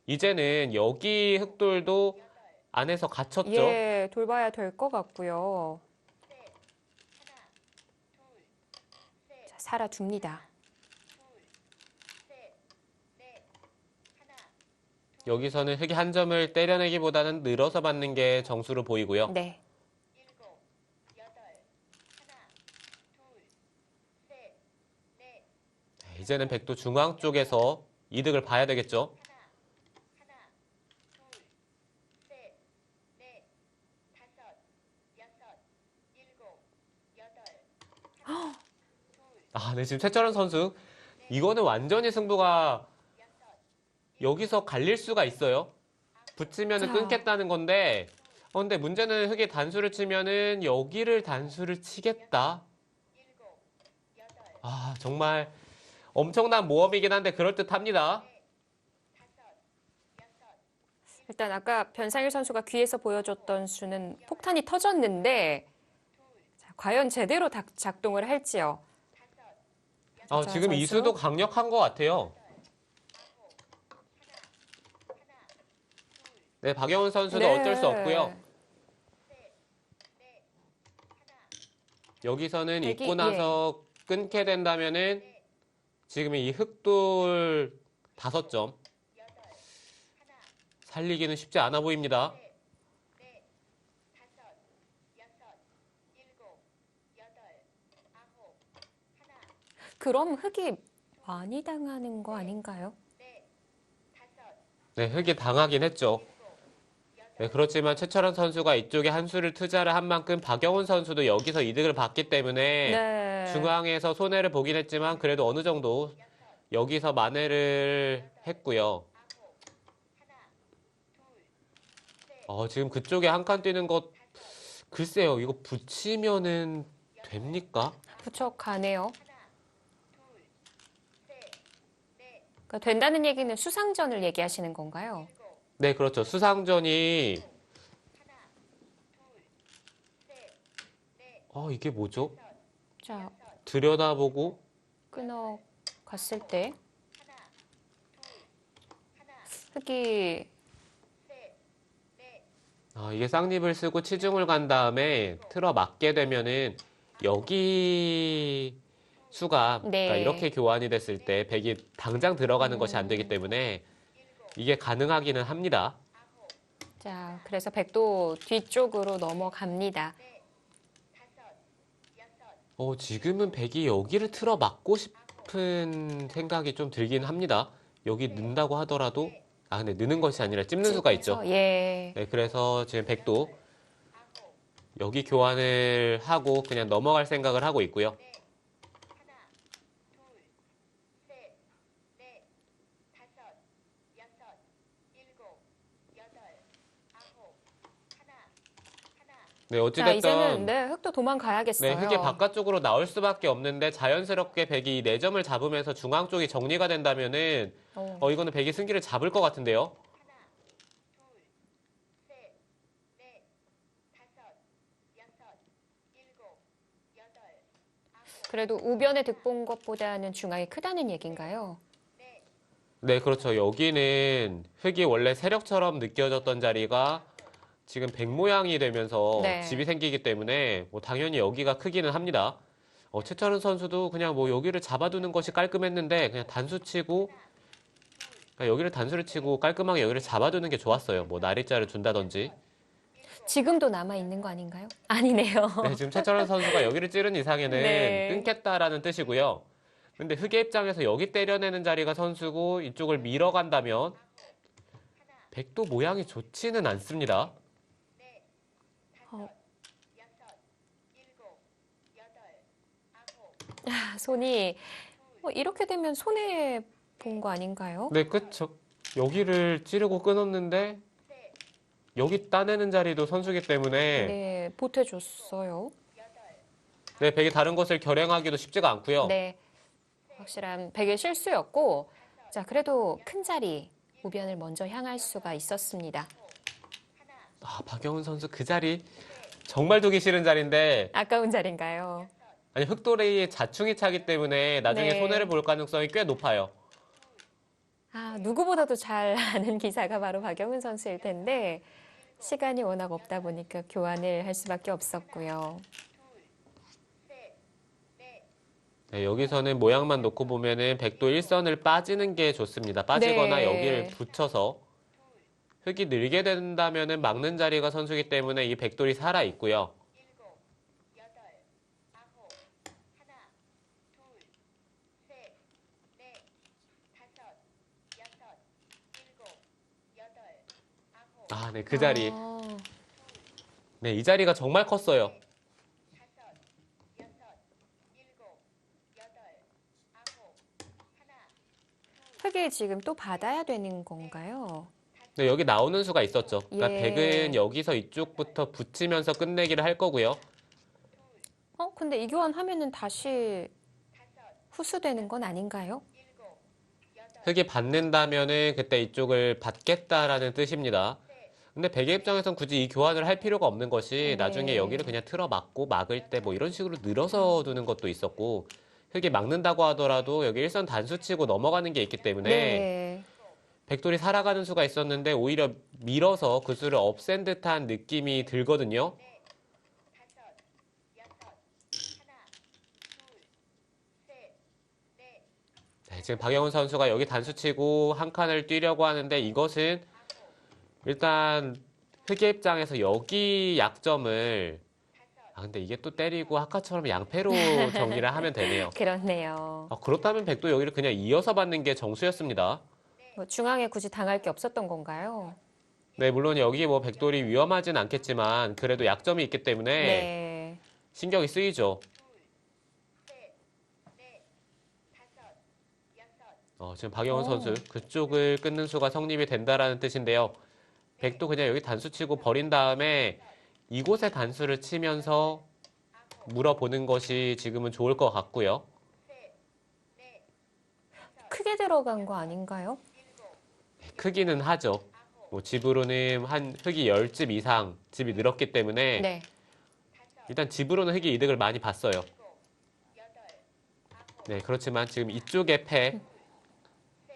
이제는 여기 흙돌도 안에서 갇혔죠. 예, 돌봐야 될 것 같고요. 자, 살아줍니다. 여기서는 흙이 한 점을 때려내기보다는 늘어서 받는 게 정수로 보이고요. 네. 이제는 백도 중앙 쪽에서 이득을 봐야 되겠죠. 네, 지금 최철원 선수 이거는 완전히 승부가 여기서 갈릴 수가 있어요. 붙이면은 자. 끊겠다는 건데, 근데 문제는 흙에 단수를 치면은 여기를 단수를 치겠다. 정말 엄청난 모험이긴 한데 그럴듯합니다. 일단 아까 변상일 선수가 귀에서 보여줬던 수는 폭탄이 터졌는데 자, 과연 제대로 작동을 할지요. 지금 이 수도 강력한 것 같아요. 네, 박영훈 선수도 네. 어쩔 수 없고요. 여기서는 백이, 입고 나서 끊게 된다면은 지금 이 흑돌 5점 살리기는 쉽지 않아 보입니다. 그럼 흙이 많이 당하는 거 아닌가요? 네, 흑이 당하긴 했죠. 네, 그렇지만 최철원 선수가 이쪽에 한 수를 투자를 한 만큼 박영훈 선수도 여기서 이득을 봤기 때문에 네. 중앙에서 손해를 보긴 했지만 그래도 어느 정도 여기서 만회를 했고요. 지금 그쪽에 한 칸 뛰는 것 글쎄요, 이거 붙이면은 됩니까? 부척하네요. 그러니까 된다는 얘기는 수상전을 얘기하시는 건가요? 네, 그렇죠. 수상전이 이게 뭐죠? 자, 들여다보고 끊어 갔을 때 흙이 이게 쌍립을 쓰고 치중을 간 다음에 틀어 막게 되면은 여기 수가 네. 그러니까 이렇게 교환이 됐을 때 백이 당장 들어가는 것이 안 되기 때문에 이게 가능하기는 합니다. 자, 그래서 백도 뒤쪽으로 넘어갑니다. 지금은 백이 여기를 틀어 막고 싶은 생각이 좀 들긴 합니다. 여기 는다고 하더라도 근데 느는 것이 아니라 찝는 수가 있죠. 예. 네, 그래서 지금 백도 여기 교환을 하고 그냥 넘어갈 생각을 하고 있고요. 네, 자, 어찌됐든 이제는 흙도 도망가야겠어요. 흙이 바깥쪽으로 나올 수밖에 없는데 자연스럽게 백이 4점을 잡으면서 중앙 쪽이 정리가 된다면은 이거는 백이 승기를 잡을 것 같은데요. 그래도 우변에 득본 것보다는 중앙이 크다는 얘기인가요? 네, 그렇죠. 여기는 흙이 원래 세력처럼 느껴졌던 자리가 지금 백 모양이 되면서 네. 집이 생기기 때문에 당연히 여기가 크기는 합니다. 최철은 선수도 그냥 여기를 잡아두는 것이 깔끔했는데 그냥 단수 치고 그러니까 여기를 단수를 치고 깔끔하게 여기를 잡아두는 게 좋았어요. 뭐 나리자를 준다든지. 지금도 남아 있는 거 아닌가요? 아니네요. 네, 지금 최철원 선수가 여기를 찌른 이상에는 네. 끊겠다라는 뜻이고요. 근데 흑의 입장에서 여기 때려내는 자리가 선수고 이쪽을 밀어간다면 백도 모양이 좋지는 않습니다. 어, 손이 이렇게 되면 손해 본 거 아닌가요? 네, 그쵸. 여기를 찌르고 끊었는데 여기 따내는 자리도 선수기 때문에 네, 보태줬어요. 네, 백이 다른 것을 결행하기도 쉽지가 않고요. 네, 확실한 백의 실수였고, 자, 그래도 큰 자리, 우변을 먼저 향할 수가 있었습니다. 아, 박영훈 선수 그 자리 정말 두기 싫은 자리인데 아까운 자리인가요? 아니 흑돌이의 자충이 차기 때문에 나중에 네. 손해를 볼 가능성이 꽤 높아요. 아, 누구보다도 잘 아는 기사가 바로 박영훈 선수일 텐데, 시간이 워낙 없다 보니까 교환을 할 수밖에 없었고요. 네, 여기서는 모양만 놓고 보면은 백도 1선을 빠지는 게 좋습니다. 빠지거나 네. 여기를 붙여서 흑이 늘게 된다면은 막는 자리가 선수기 때문에 이 백돌이 살아 있고요. 아, 네, 그 자리. 아, 네, 이 자리가 정말 컸어요. 흑이 지금 또 받아야 되는 건가요? 네, 여기 나오는 수가 있었죠. 그러니까 예. 백은 여기서 이쪽부터 붙이면서 끝내기를 할 거고요. 근데 이 교환하면은 다시 후수되는 건 아닌가요? 흑이 받는다면은 그때 이쪽을 받겠다라는 뜻입니다. 근데 백의 입장에선 굳이 이 교환을 할 필요가 없는 것이 네. 나중에 여기를 그냥 틀어 막고 막을 때 뭐 이런 식으로 늘어서 두는 것도 있었고 흑이 막는다고 하더라도 여기 일선 단수 치고 넘어가는 게 있기 때문에 네. 백돌이 살아가는 수가 있었는데 오히려 밀어서 그 수를 없앤 듯한 느낌이 들거든요. 네, 지금 박영훈 선수가 여기 단수 치고 한 칸을 뛰려고 하는데 이것은 일단 흑의 입장에서 여기 약점을 근데 이게 또 때리고 아까처럼 양패로 정리를 하면 되네요. 그렇네요. 그렇다면 백도 여기를 그냥 이어서 받는 게 정수였습니다. 뭐 중앙에 굳이 당할 게 없었던 건가요? 네, 물론 여기 뭐 백돌이 위험하진 않겠지만 그래도 약점이 있기 때문에 네. 신경이 쓰이죠. 지금 박영훈 선수 그쪽을 끊는 수가 성립이 된다라는 뜻인데요. 백도 그냥 여기 단수 치고 버린 다음에 이곳에 단수를 치면서 물어보는 것이 지금은 좋을 것 같고요. 크게 들어간 거 아닌가요? 크기는 하죠. 뭐 집으로는 한 흑이 10집 이상 집이 늘었기 때문에 네. 일단 집으로는 흑이 이득을 많이 봤어요. 네, 그렇지만 지금 이쪽에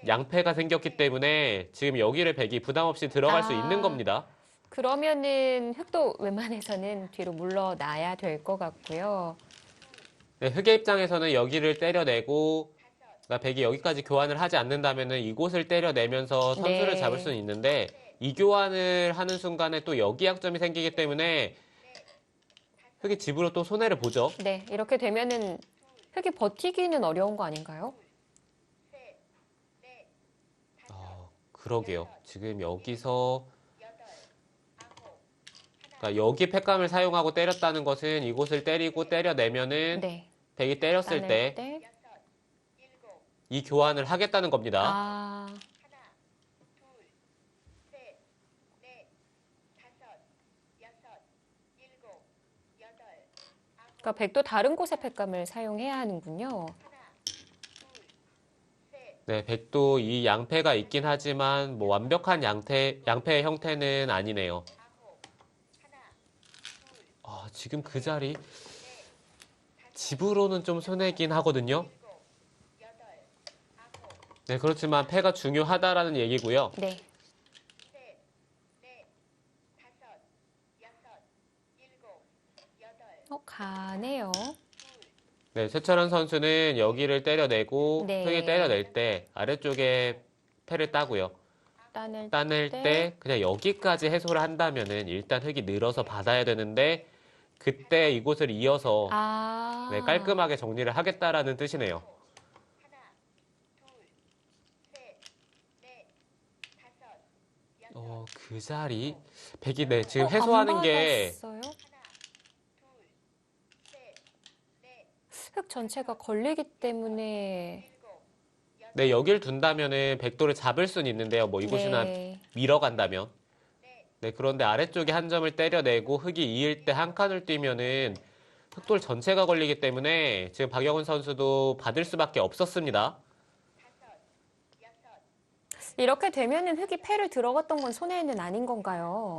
양패가 생겼기 때문에 지금 여기를 백이 부담 없이 들어갈 수 있는 겁니다. 그러면은 흑도 웬만해서는 뒤로 물러나야 될 것 같고요. 네, 흑의 입장에서는 여기를 때려내고 그러니까 백이 여기까지 교환을 하지 않는다면은 이곳을 때려내면서 선수를 네. 잡을 수는 있는데 이 교환을 하는 순간에 또 여기 약점이 생기기 때문에 흑이 집으로 또 손해를 보죠. 네, 이렇게 되면은 흑이 버티기는 어려운 거 아닌가요? 그러게요. 지금 여기서 그러니까 여기 팩감을 사용하고 때렸다는 것은 이곳을 때리고 때려내면은 네. 백이 때렸을 따낼 때 이 교환을 하겠다는 겁니다. 아, 그러니까 백도 다른 곳의 팩감을 사용해야 하는군요. 네, 백도 이 양패가 있긴 하지만 뭐 완벽한 양패의 형태는 아니네요. 지금 그 자리 집으로는 좀 손해긴 하거든요. 네, 그렇지만 패가 중요하다라는 얘기고요. 네. 가네요. 네, 최철원 선수는 여기를 때려내고 네. 흑이 때려낼 때 아래쪽에 패를 따고요. 따낼 때. 때 그냥 여기까지 해소를 한다면은 일단 흙이 늘어서 받아야 되는데 그때 이곳을 이어서 네, 깔끔하게 정리를 하겠다라는 뜻이네요. 그 자리 백이 네, 지금 해소하는 안 게 받았어요? 흙 전체가 걸리기 때문에 네, 여길 둔다면은 백도를 잡을 수는 있는데요. 뭐 이곳이나 네. 밀어간다면. 네, 그런데 아래쪽에 한 점을 때려내고 흙이 이을 때 한 칸을 뛰면은 흑돌 전체가 걸리기 때문에 지금 박영훈 선수도 받을 수밖에 없었습니다. 이렇게 되면은 흙이 패를 들어갔던 건 손해는 아닌 건가요?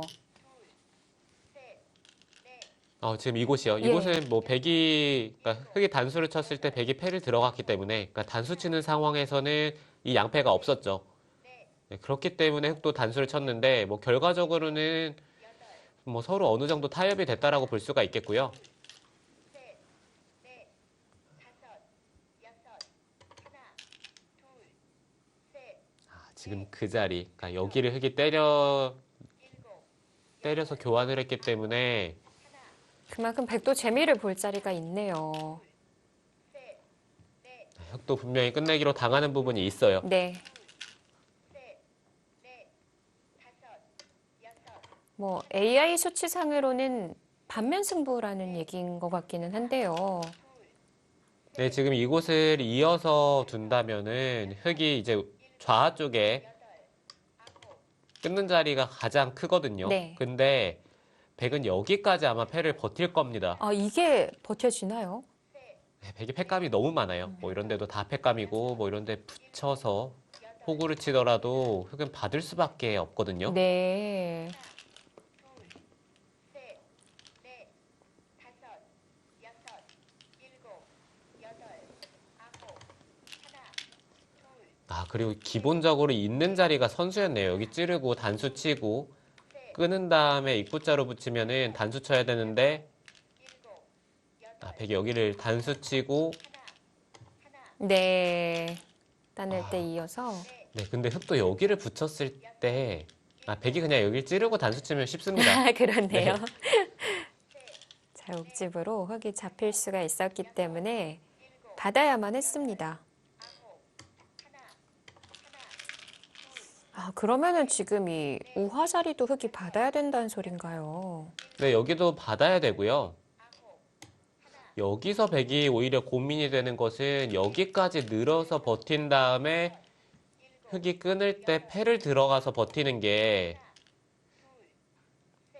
지금 이곳이요. 예. 이곳은 뭐 백이 그러니까 흙이 단수를 쳤을 때 백이 패를 들어갔기 때문에 그러니까 단수 치는 상황에서는 이 양패가 없었죠. 네, 그렇기 때문에 흙도 단수를 쳤는데 뭐 결과적으로는 뭐 서로 어느 정도 타협이 됐다라고 볼 수가 있겠고요. 지금 그 자리, 그러니까 여기를 흙이 때려서 교환을 했기 때문에 그만큼 백도 재미를 볼 자리가 있네요. 흙도 분명히 끝내기로 당하는 부분이 있어요. 네. 뭐 AI 수치상으로는 반면 승부라는 얘기인 것 같기는 한데요. 네, 지금 이곳을 이어서 둔다면은 흙이 이제 좌 쪽에 끊는 자리가 가장 크거든요. 네. 근데 백은 여기까지 아마 패를 버틸 겁니다. 이게 버텨지나요? 네, 백이 패감이 너무 많아요. 뭐 이런 데도 다 패감이고 뭐 이런 데 붙여서 호구를 치더라도 흙은 받을 수밖에 없거든요. 네. 그리고 기본적으로 있는 자리가 선수였네요. 여기 찌르고 단수 치고 끄는 다음에 입구자로 붙이면은 단수 쳐야 되는데 백이 여기를 단수 치고 네. 따낼 때 이어서. 네, 근데 흙도 여기를 붙였을 때 백이 그냥 여기를 찌르고 단수 치면 쉽습니다. 그렇네요. 네. 자, 옥집으로 흙이 잡힐 수가 있었기 때문에 받아야만 했습니다. 그러면은 지금 이 우화 자리도 흙이 받아야 된다는 소린가요? 네, 여기도 받아야 되고요. 여기서 백이 오히려 고민이 되는 것은 여기까지 늘어서 버틴 다음에 흙이 끊을 때 패를 들어가서 버티는 게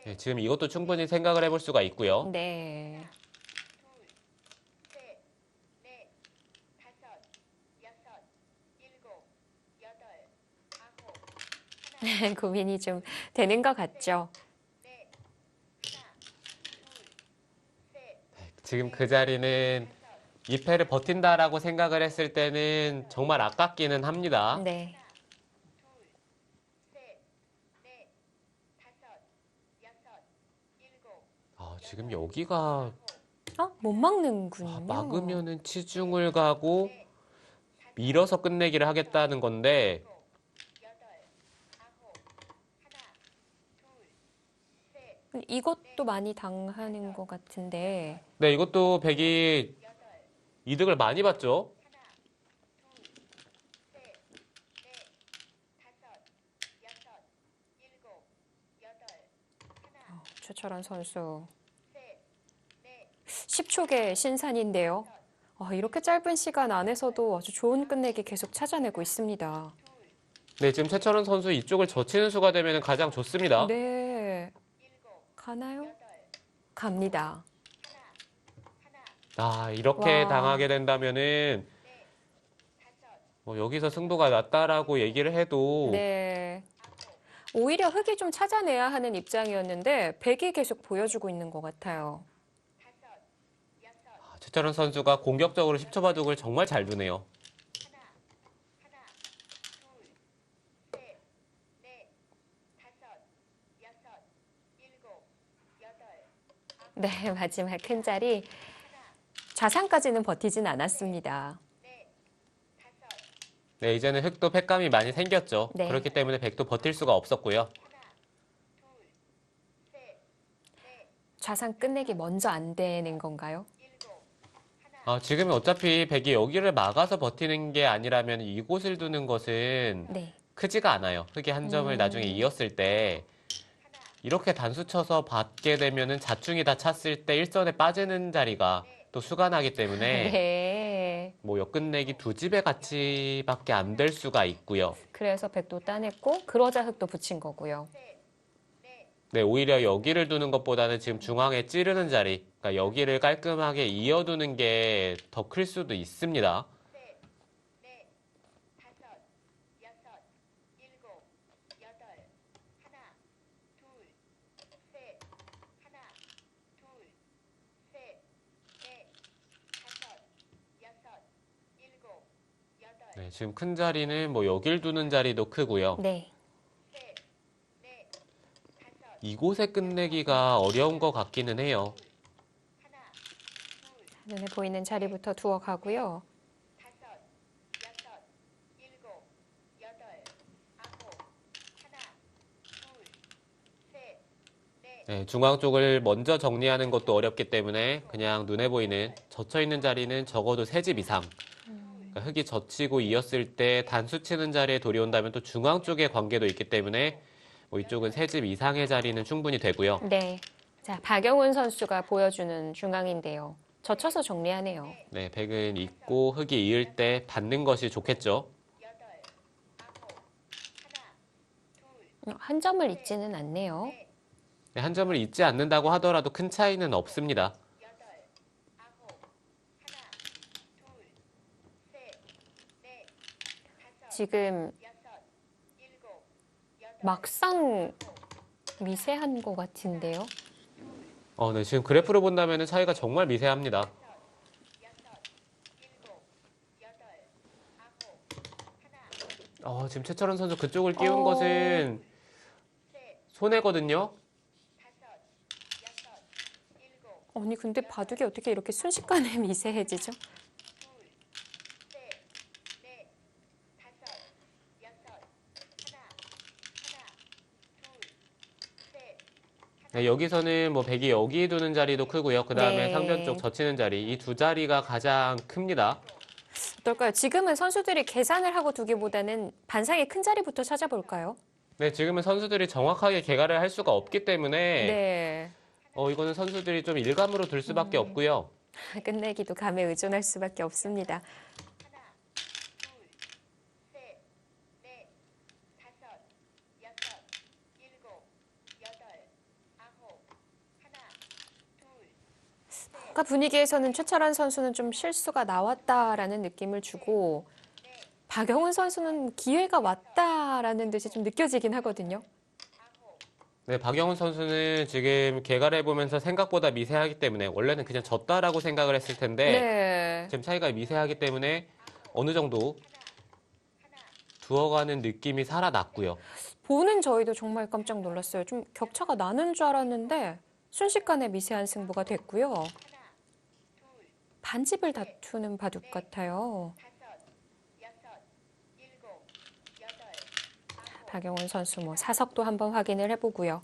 네, 지금 이것도 충분히 생각을 해볼 수가 있고요. 네. 고민이 좀 되는 것 같죠? 지금 그 자리는 이 패를 버틴다라고 생각을 했을 때는 정말 아깝기는 합니다. 네. 지금 여기가 못 막는군요. 막으면은 치중을 가고 밀어서 끝내기를 하겠다는 건데 이것도 많이 당하는 것 같은데. 네, 이것도 백이 이득을 많이 봤죠. 최철원 선수 10촉의 신산인데요. 이렇게 짧은 시간 안에서도 아주 좋은 끝내기 계속 찾아내고 있습니다. 네, 지금 최철원 선수 이쪽을 젖히는 수가 되면 가장 좋습니다. 네. 가나요? 갑니다. 이렇게 와. 당하게 된다면은 여기서 승부가 났다라고 얘기를 해도 네. 오히려 흙이 좀 찾아내야 하는 입장이었는데 백이 계속 보여주고 있는 것 같아요. 최철원 선수가 공격적으로 10초 바둑을 정말 잘 두네요. 네, 마지막 큰 자리 좌상까지는 버티진 않았습니다. 네, 이제는 흙도 팩감이 많이 생겼죠. 네. 그렇기 때문에 백도 버틸 수가 없었고요. 좌상 끝내기 먼저 안 되는 건가요? 지금은 어차피 백이 여기를 막아서 버티는 게 아니라면 이곳을 두는 것은 네. 크지가 않아요. 흙이 한 점을 나중에 이었을 때 이렇게 단수 쳐서 받게 되면은 자충이 다 찼을 때 일선에 빠지는 자리가 또 수가 나기 때문에 네. 뭐 역끝내기 두 집의 가치밖에 안 될 수가 있고요. 그래서 백도 따냈고 그러자 흙도 붙인 거고요. 네, 오히려 여기를 두는 것보다는 지금 중앙에 찌르는 자리, 그러니까 여기를 깔끔하게 이어두는 게 더 클 수도 있습니다. 네, 지금 큰 자리는 뭐 여길 두는 자리도 크고요. 네. 이곳에 끝내기가 어려운 것 같기는 해요. 눈에 보이는 자리부터 두어 가고요. 네, 중앙 쪽을 먼저 정리하는 것도 어렵기 때문에 그냥 눈에 보이는 젖혀 있는 자리는 적어도 세 집 이상. 그러니까 흙이 젖히고 이었을 때 단수 치는 자리에 돌이 온다면 또 중앙 쪽에 관계도 있기 때문에 뭐 이쪽은 세 집 이상의 자리는 충분히 되고요. 네. 자, 박영훈 선수가 보여주는 중앙인데요. 젖혀서 정리하네요. 네, 백은 있고 흙이 이을 때 받는 것이 좋겠죠. 한 점을 잊지는 않네요. 네, 한 점을 잊지 않는다고 하더라도 큰 차이는 없습니다. 지금 막상 미세한 것 같은데요. 네, 지금 그래프로 본다면 차이가 정말 미세합니다. 지금 최철원 선수 그쪽을 띄운 것은 손해거든요. 아니 근데 바둑이 어떻게 이렇게 순식간에 미세해지죠? 네, 여기서는 뭐 백이 여기 두는 자리도 크고요. 그 다음에 네. 상변 쪽 젖히는 자리, 이 두 자리가 가장 큽니다. 어떨까요? 지금은 선수들이 계산을 하고 두기보다는 반상의 큰 자리부터 찾아볼까요? 네, 지금은 선수들이 정확하게 개가를 할 수가 없기 때문에 네. 이거는 선수들이 좀 일감으로 둘 수밖에 없고요. 끝내기도 감에 의존할 수밖에 없습니다. 아까 분위기에서는 최철환 선수는 좀 실수가 나왔다라는 느낌을 주고 박영훈 선수는 기회가 왔다라는 듯이 좀 느껴지긴 하거든요. 네, 박영훈 선수는 지금 개가를 해보면서 생각보다 미세하기 때문에 원래는 그냥 졌다라고 생각을 했을 텐데 네. 지금 차이가 미세하기 때문에 어느 정도 두어가는 느낌이 살아났고요. 보는 저희도 정말 깜짝 놀랐어요. 좀 격차가 나는 줄 알았는데 순식간에 미세한 승부가 됐고요. 반집을 다투는 바둑 같아요. 박영훈 선수 뭐 사석도 한번 확인을 해보고요.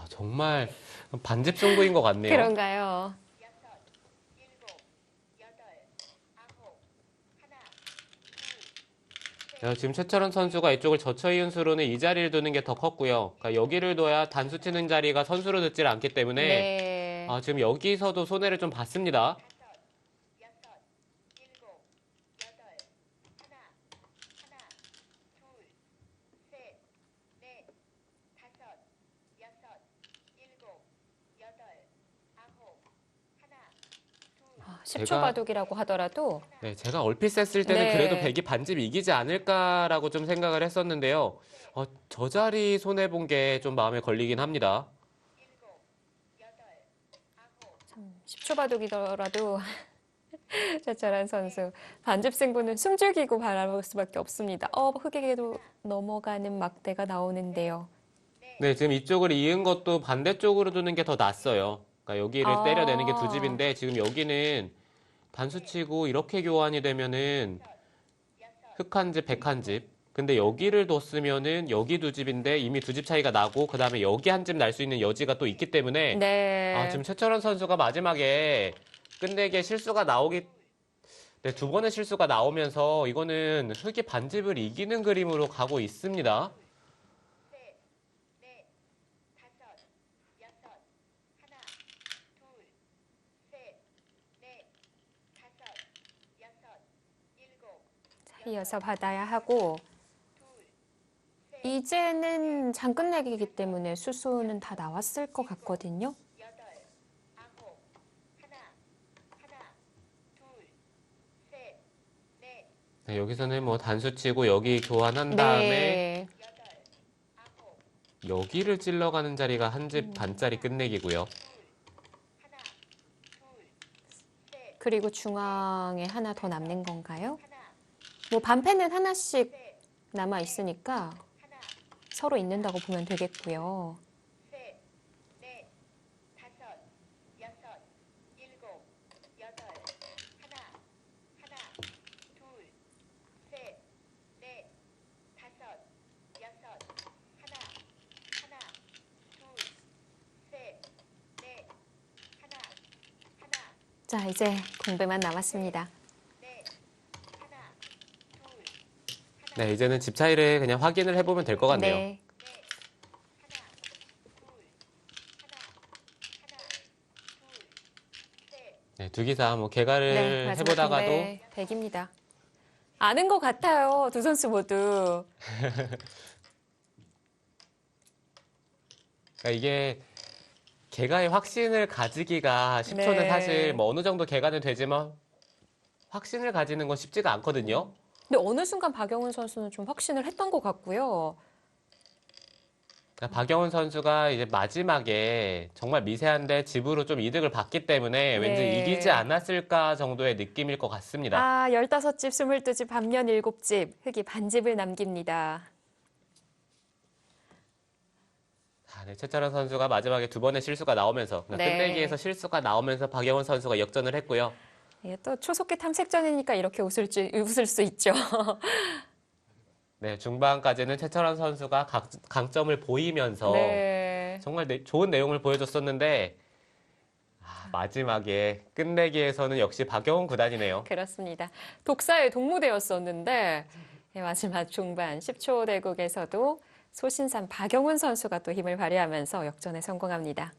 정말 반집 승부인 것 같네요. 그런가요? 지금 최철원 선수가 이쪽을 젖혀이은 수로는 이 자리를 두는 게 더 컸고요. 그러니까 여기를 둬야 단수 치는 자리가 선수로 듣질 않기 때문에 네. 지금 여기서도 손해를 좀 봤습니다. 아, 10초 바둑이라고 하더라도 네, 제가 얼핏 셌을 때는 네. 그래도 백이 반집 이기지 않을까라고 좀 생각을 했었는데요. 저 자리 손해본 게 좀 마음에 걸리긴 합니다. 10초 바둑이더라도 최철한 선수 반집 승부는 숨죽이고 바라볼 수밖에 없습니다. 흙에게도 넘어가는 막대가 나오는데요. 네, 지금 이쪽을 이은 것도 반대쪽으로 두는 게 더 낫어요. 그러니까 여기를 때려내는 게 두 집인데 지금 여기는 단수치고 이렇게 교환이 되면은 흙 한 집, 백 한 집. 근데 여기를 뒀으면은 여기 두 집인데 이미 두 집 차이가 나고 그다음에 여기 한 집 날 수 있는 여지가 또 있기 때문에 네. 지금 최철원 선수가 마지막에 끝내기에 실수가 네, 두 번의 실수가 나오면서 이거는 흙이 반집을 이기는 그림으로 가고 있습니다. 자, 이어서 받아야 하고 이제는 장 끝내기이기 때문에 수수는 다 나왔을 것 같거든요. 네, 여기서는 뭐 단수치고 여기 교환한 다음에 네. 여기를 찔러가는 자리가 한 집 반짜리 끝내기고요. 그리고 중앙에 하나 더 남는 건가요? 뭐 반패는 하나씩 남아 있으니까 서로 있는다고 보면 되겠고요. 자, 이제 공배만 남았습니다. 네, 이제는 집 차이를 그냥 확인을 해보면 될 것 같네요. 네. 네, 두 기사 뭐 개가를 네, 마지막 해보다가도 공배 100입니다. 아는 것 같아요, 두 선수 모두. 그러니까 이게 개가의 확신을 가지기가 10초는 네. 사실 뭐 어느 정도 개가는 되지만 확신을 가지는 건 쉽지가 않거든요. 근데 어느 순간 박영훈 선수는 좀 확신을 했던 것 같고요. 그러니까 박영훈 선수가 이제 마지막에 정말 미세한데 집으로 좀 이득을 봤기 때문에 왠지 네. 이기지 않았을까 정도의 느낌일 것 같습니다. 15집, 22집, 반면 7집, 흙이 반집을 남깁니다. 네, 최철원 선수가 마지막에 두 번의 실수가 나오면서 그러니까 네. 끝내기에서 실수가 나오면서 박영훈 선수가 역전을 했고요. 예, 또 초속기 탐색전이니까 이렇게 웃을 수 있죠. 네, 중반까지는 최철원 선수가 강점을 보이면서 네. 정말 좋은 내용을 보여줬었는데 마지막에 끝내기에서는 역시 박영훈 구단이네요. 그렇습니다. 독사의 동무대였었는데 마지막 중반 10초 대국에서도 소신산 박영훈 선수가 또 힘을 발휘하면서 역전에 성공합니다.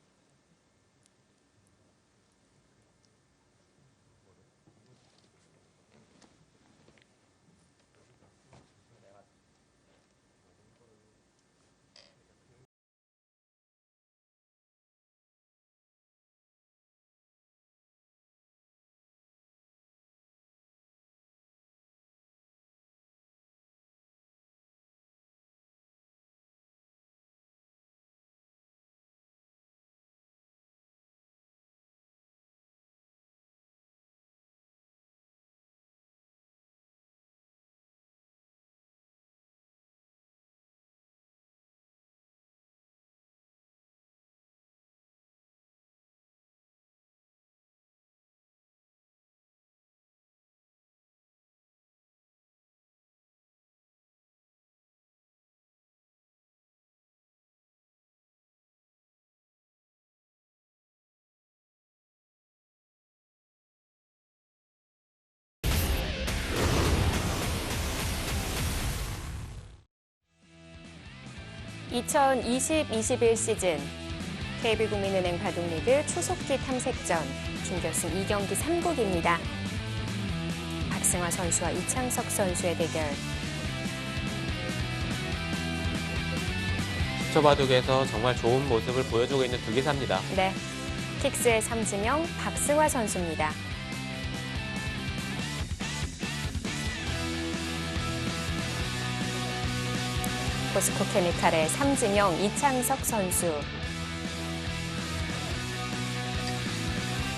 (2020-21) 시즌 KB국민은행 바둑리그 초속기 탐색전 준결승 2경기 3국입니다. 박승화 선수와 이창석 선수의 대결. 초바둑에서 정말 좋은 모습을 보여주고 있는 두 기사입니다. 네, 킥스의 삼지명 박승화 선수입니다. 포스코 케미칼의 삼지명 이창석 선수.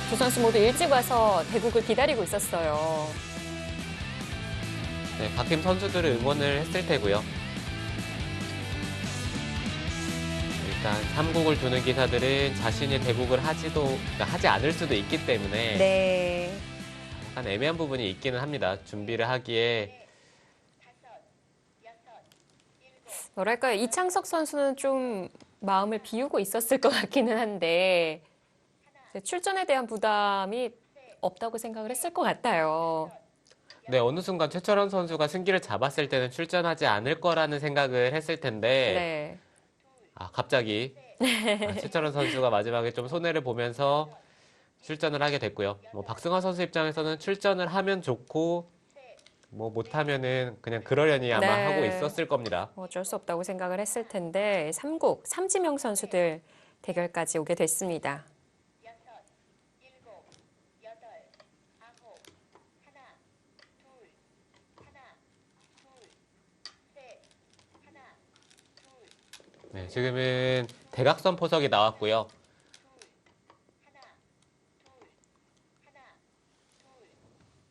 두 선수 모두 일찍 와서 대국을 기다리고 있었어요. 네, 박팀 선수들을 응원을 했을 테고요. 일단 3국을 두는 기사들은 자신이 대국을 하지 않을 수도 있기 때문에 네. 약간 애매한 부분이 있기는 합니다. 준비를 하기에. 뭐랄까요. 이창석 선수는 좀 마음을 비우고 있었을 것 같기는 한데 출전에 대한 부담이 없다고 생각을 했을 것 같아요. 네, 어느 순간 최철원 선수가 승기를 잡았을 때는 출전하지 않을 거라는 생각을 했을 텐데 네. 갑자기 최철원 선수가 마지막에 좀 손해를 보면서 출전을 하게 됐고요. 뭐 박승환 선수 입장에서는 출전을 하면 좋고 뭐 못하면은 그냥 그러려니 아마 네. 하고 있었을 겁니다. 어쩔 수 없다고 생각을 했을 텐데 삼국 삼지명 선수들 대결까지 오게 됐습니다. 네, 지금은 대각선 포석이 나왔고요.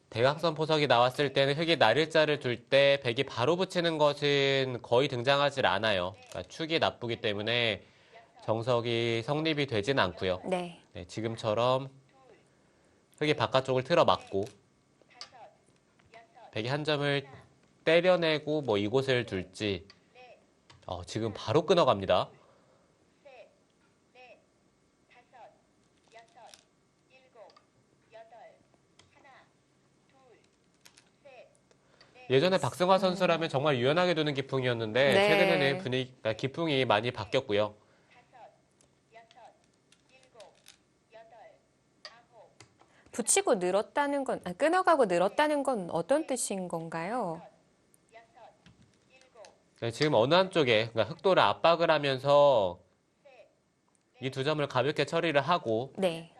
대각선 포석이 나왔을 때는 흙이 날일자를 둘 때 백이 바로 붙이는 것은 거의 등장하지 않아요. 그러니까 축이 나쁘기 때문에 정석이 성립이 되진 않고요. 네. 네, 지금처럼 흙이 바깥쪽을 틀어 막고 백이 한 점을 때려내고 뭐 이곳을 둘지 지금 바로 끊어갑니다. 예전에 박승화 선수라면 정말 유연하게 두는 기풍이었는데 네. 최근에는 분위기가 기풍이 많이 바뀌었고요. 붙이고 늘었다는 건, 끊어가고 늘었다는 건 어떤 뜻인 건가요? 네, 지금 어느 한쪽에 그러니까 흑도를 압박을 하면서 이 두 점을 가볍게 처리를 하고 네.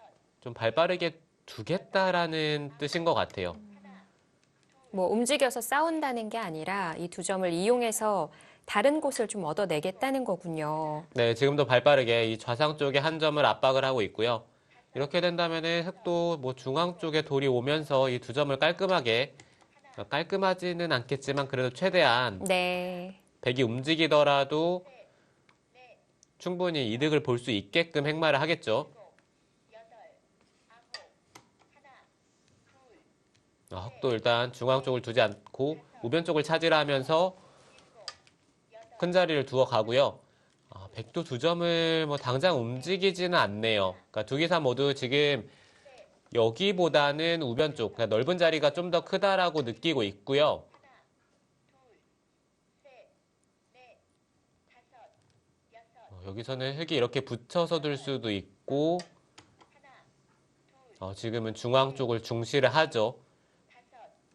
좀 발빠르게 두겠다라는 뜻인 것 같아요. 뭐 움직여서 싸운다는 게 아니라 이 두 점을 이용해서 다른 곳을 좀 얻어내겠다는 거군요. 네, 지금도 발빠르게 이 좌상 쪽에 한 점을 압박을 하고 있고요. 이렇게 된다면은 흑도 뭐 중앙 쪽에 돌이 오면서 이 두 점을 깔끔하지는 않겠지만 그래도 최대한 네. 백이 움직이더라도 충분히 이득을 볼 수 있게끔 행마를 하겠죠. 흑도 일단 중앙 쪽을 두지 않고 우변 쪽을 차지하면서 큰 자리를 두어 가고요. 백도 두 점을 뭐 당장 움직이지는 않네요. 그러니까 두 기사 모두 지금 여기보다는 우변 쪽, 그러니까 넓은 자리가 좀 더 크다라고 느끼고 있고요. 여기서는 흙이 이렇게 붙여서 둘 수도 있고 지금은 중앙 쪽을 중시를 하죠.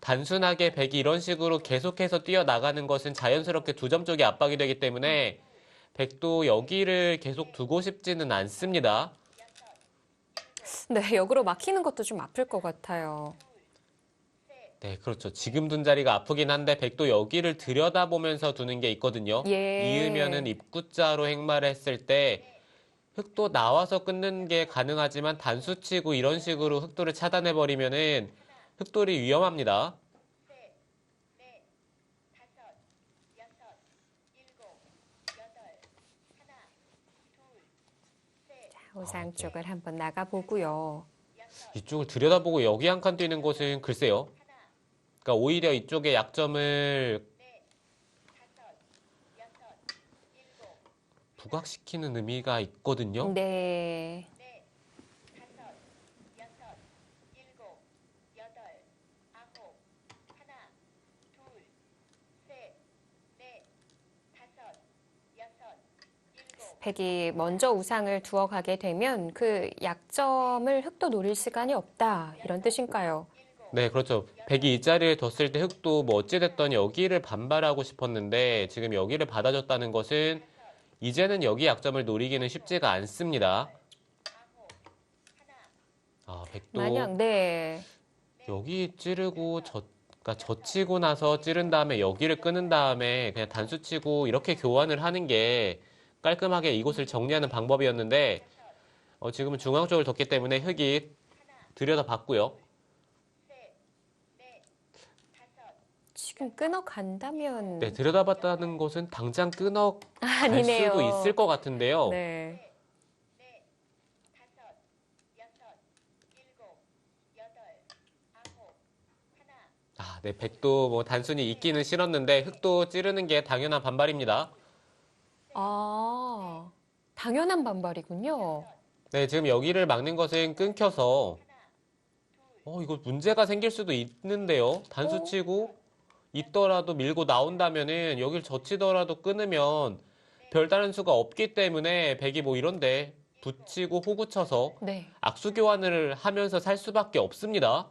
단순하게 백이 이런 식으로 계속해서 뛰어나가는 것은 자연스럽게 두 점 쪽이 압박이 되기 때문에 백도 여기를 계속 두고 싶지는 않습니다. 네, 역으로 막히는 것도 좀 아플 것 같아요. 네, 그렇죠. 지금 둔 자리가 아프긴 한데 백도 여기를 들여다보면서 두는 게 있거든요. 예. 이으면은 입구자로 행마를 했을 때 흑도 나와서 끊는 게 가능하지만 단수치고 이런 식으로 흑도를 차단해버리면은 흑돌이 위험합니다. 우상 쪽을 한번 나가보고요. 이쪽을 들여다보고 여기 한 칸 뛰는 것은 글쎄요. 그러니까 오히려 이쪽의 약점을 부각시키는 의미가 있거든요. 네. 백이 먼저 우상을 두어 가게 되면 그 약점을 흑도 노릴 시간이 없다. 이런 뜻인가요? 네, 그렇죠. 백이 이 자리에 뒀을 때 흑도 뭐 어찌됐든 여기를 반발하고 싶었는데 지금 여기를 받아줬다는 것은 이제는 여기 약점을 노리기는 쉽지가 않습니다. 백도 만약 네. 여기 찌르고 그러니까 젖히고 나서 찌른 다음에 여기를 끄는 다음에 그냥 단수치고 이렇게 교환을 하는 게 깔끔하게 이곳을 정리하는 방법이었는데 지금은 중앙 쪽을 뒀기 때문에 흑이 들여다봤고요. 지금 끊어간다면 네, 들여다봤다는 것은 당장 끊어 갈 아니네요. 수도 있을 것 같은데요. 네. 아, 네, 백도 뭐 단순히 있기는 싫었는데 흙도 찌르는 게 당연한 반발입니다. 아, 당연한 반발이군요. 네, 지금 여기를 막는 것은 끊겨서 이거 문제가 생길 수도 있는데요. 단수 치고 있더라도 밀고 나온다면은 여길 젖히더라도 끊으면 별다른 수가 없기 때문에 백이 뭐 이런데 붙이고 호구 쳐서 네. 악수 교환을 하면서 살 수밖에 없습니다.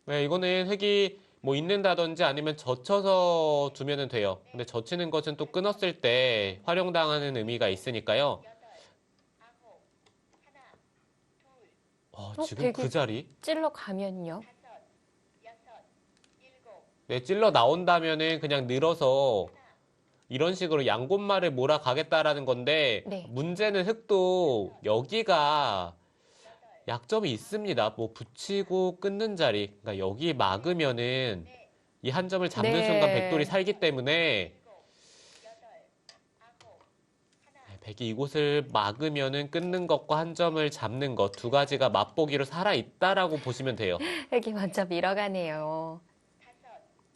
네, 이거는 흙이 뭐 있는다든지 아니면 젖혀서 두면은 돼요. 근데 젖히는 것은 또 끊었을 때 활용당하는 의미가 있으니까요. 지금 그 백이 자리. 찔러 가면요. 네, 찔러 나온다면은 그냥 늘어서 이런 식으로 양곳말을 몰아가겠다라는 건데 네. 문제는 흙도 여기가 약점이 있습니다. 뭐 붙이고 끊는 자리. 그러니까 여기 막으면은 이 한 점을 잡는 순간 백돌이 네. 살기 때문에 백이 이곳을 막으면은 끊는 것과 한 점을 잡는 것 두 가지가 맛보기로 살아 있다라고 보시면 돼요. 흙이 먼저 밀어가네요.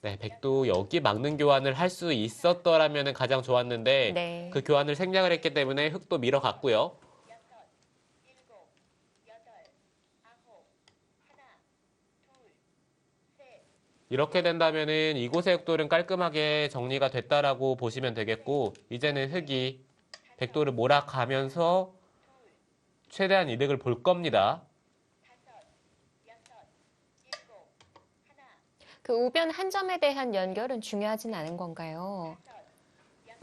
네, 백도 여기 막는 교환을 할 수 있었더라면 가장 좋았는데 네. 그 교환을 생략을 했기 때문에 흙도 밀어갔고요. 이렇게 된다면은 이곳의 흑돌은 깔끔하게 정리가 됐다라고 보시면 되겠고 이제는 흙이 백돌을 몰아가면서 최대한 이득을 볼 겁니다. 그 우변 한 점에 대한 연결은 중요하진 않은 건가요?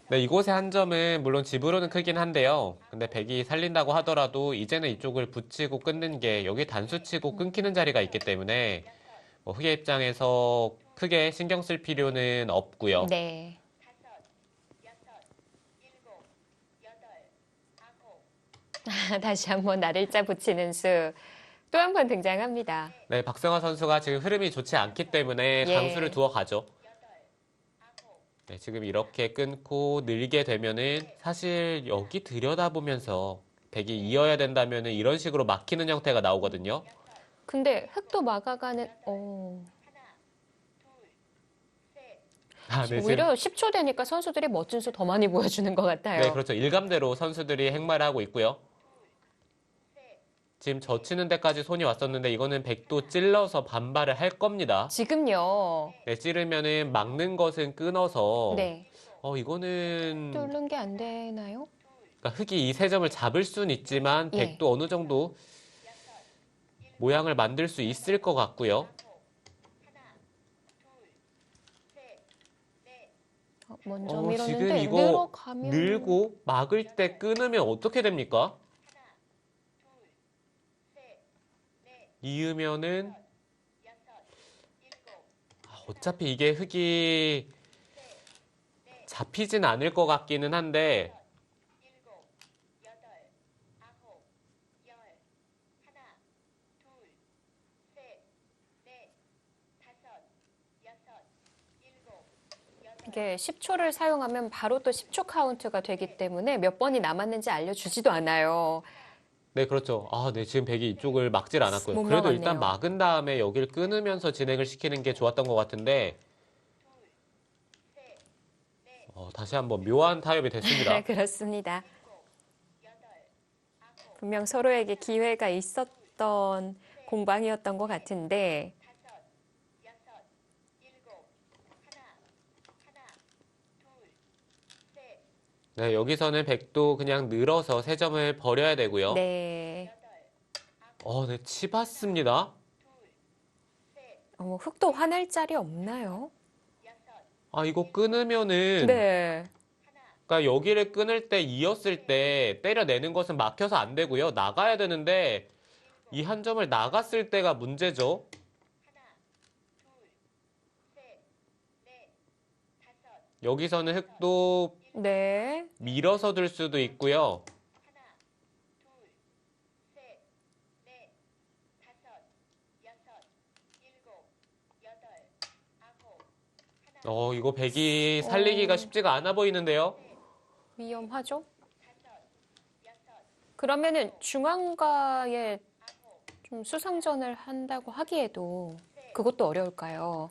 네, 이곳의 한 점은 물론 집으로는 크긴 한데요. 근데 백이 살린다고 하더라도 이제는 이쪽을 붙이고 끊는 게 여기 단수 치고 끊기는 자리가 있기 때문에 뭐 흑의 입장에서 크게 신경 쓸 필요는 없고요. 네. 다시 한번 날일자 붙이는 수 또 한 번 등장합니다. 네, 박성화 선수가 지금 흐름이 좋지 않기 때문에 예. 강수를 두어 가죠. 네, 지금 이렇게 끊고 늘게 되면은 사실 여기 들여다보면서 백이 이어야 된다면은 이런 식으로 막히는 형태가 나오거든요. 근데 흙도 막아가는, 네, 지금 오히려 10초 되니까 선수들이 멋진 수 더 많이 보여주는 것 같아요. 네, 그렇죠. 일감대로 선수들이 행마를 하고 있고요. 지금 젖히는 데까지 손이 왔었는데 이거는 백도 찔러서 반발을 할 겁니다. 지금요. 네, 찌르면은 막는 것은 끊어서 네. 이거는 뚫는 게 안 되나요? 그러니까 흙이 이 세 점을 잡을 수는 있지만 예. 백도 어느 정도 모양을 만들 수 있을 것 같고요. 먼저 지금 밀었는데 이거 늘어가면 늘고 막을 때 끊으면 어떻게 됩니까? 이으면은 어차피 이게 흙이 잡히진 않을 것 같기는 한데 이게 10초를 사용하면 바로 또 10초 카운트가 되기 때문에 몇 번이 남았는지 알려주지도 않아요. 네, 그렇죠. 네, 지금 백이 이쪽을 막질 않았고요. 못 그래도 일단 막았네요. 막은 다음에 여기를 끊으면서 진행을 시키는 게 좋았던 것 같은데 다시 한번 묘한 타협이 됐습니다. 그렇습니다. 분명 서로에게 기회가 있었던 공방이었던 것 같은데 네, 여기서는 백도 그냥 늘어서 세 점을 버려야 되고요. 네. 네, 치봤습니다. 흙도 화낼 자리 없나요? 이거 끊으면은 네. 그러니까 여기를 끊을 때 이었을 때 때려내는 것은 막혀서 안 되고요. 나가야 되는데 이 한 점을 나갔을 때가 문제죠. 여기서는 흙도 네. 밀어서 둘 수도 있고요. 이거 백이 살리기가 쉽지가 않아 보이는데요. 위험하죠? 그러면은 중앙가에 좀 수상전을 한다고 하기에도 그것도 어려울까요?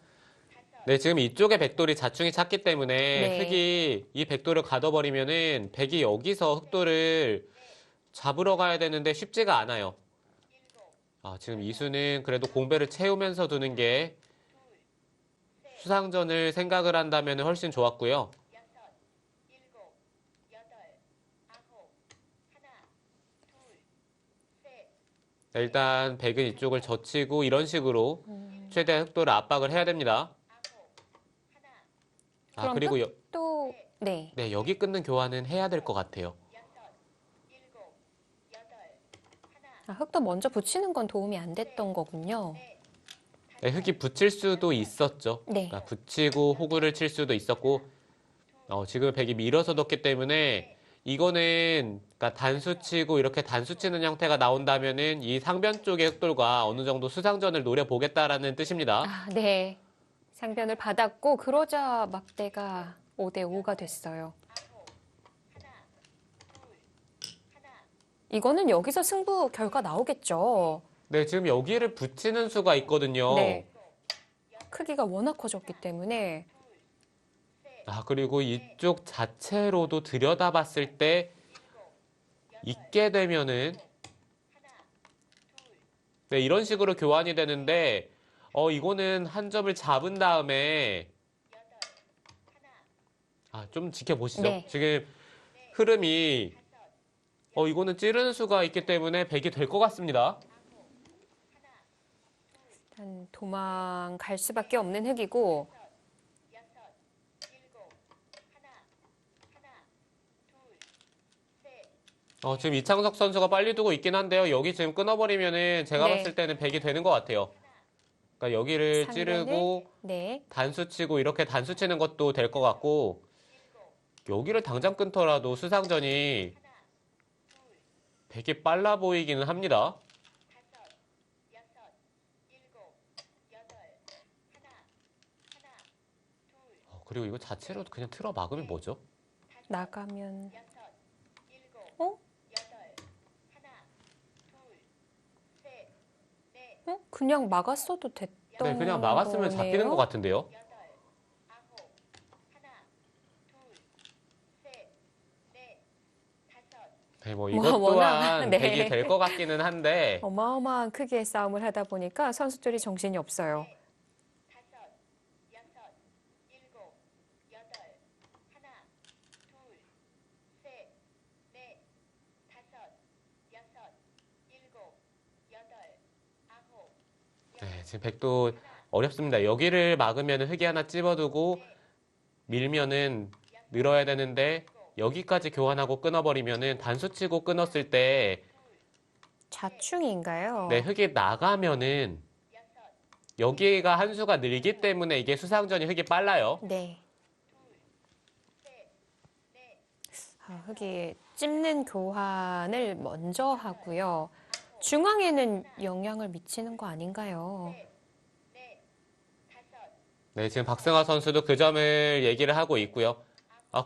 네, 지금 이쪽에 백돌이 자충이 찼기 때문에 네. 흑이 이 백돌을 가둬버리면은 백이 여기서 흑돌을 잡으러 가야 되는데 쉽지가 않아요. 지금 이수는 그래도 공배를 채우면서 두는 게 수상전을 생각을 한다면 훨씬 좋았고요. 네, 일단 백은 이쪽을 젖히고 이런 식으로 최대한 흑돌을 압박을 해야 됩니다. 그럼 그리고 흑도 네. 네, 여기 끊는 교환은 해야 될 것 같아요. 흑도 먼저 붙이는 건 도움이 안 됐던 거군요. 네, 흑이 붙일 수도 있었죠. 네. 그러니까 붙이고 호구를 칠 수도 있었고, 지금 백이 밀어서 뒀기 때문에 이거는 그러니까 단수 치고 이렇게 단수 치는 형태가 나온다면은 이 상변 쪽의 흑돌과 어느 정도 수상전을 노려보겠다라는 뜻입니다. 네. 상변을 받았고 그러자 막대가 5대 5가 됐어요. 이거는 여기서 승부 결과 나오겠죠. 네, 지금 여기를 붙이는 수가 있거든요. 네. 크기가 워낙 커졌기 때문에 그리고 이쪽 자체로도 들여다봤을 때 있게 되면은 네, 이런 식으로 교환이 되는데 이거는 한 점을 잡은 다음에 좀 지켜보시죠. 네. 지금 흐름이 이거는 찌르는 수가 있기 때문에 백이 될 것 같습니다. 일단 도망갈 수밖에 없는 흑이고 지금 이창석 선수가 빨리 두고 있긴 한데요. 여기 지금 끊어버리면은 제가 네. 봤을 때는 백이 되는 것 같아요. 그러니까 여기를 상변을 찌르고 네. 단수 치고 이렇게 단수 치는 것도 될 것 같고 여기를 당장 끊더라도 수상전이 백이 빨라 보이기는 합니다. 그리고 이거 자체로 그냥 틀어 막으면 뭐죠? 나가면 어? 그냥 막았어도 됐던 네, 그냥 막았으면 잡히는 거네요? 것 같은데요. 네, 이것 또한 네. 백이 될 것 같기는 한데 어마어마한 크기의 싸움을 하다 보니까 선수들이 정신이 없어요. 네, 지금 백도 어렵습니다. 여기를 막으면 흑이 하나 찝어두고 밀면은 늘어야 되는데 여기까지 교환하고 끊어버리면은 단수 치고 끊었을 때 자충인가요? 네, 흑이 나가면은 여기가 한 수가 늘기 때문에 이게 수상전이 흑이 빨라요. 네. 흑이 찝는 교환을 먼저 하고요. 중앙에는 영향을 미치는 거 아닌가요? 네, 지금 박승하 선수도 그 점을 얘기를 하고 있고요.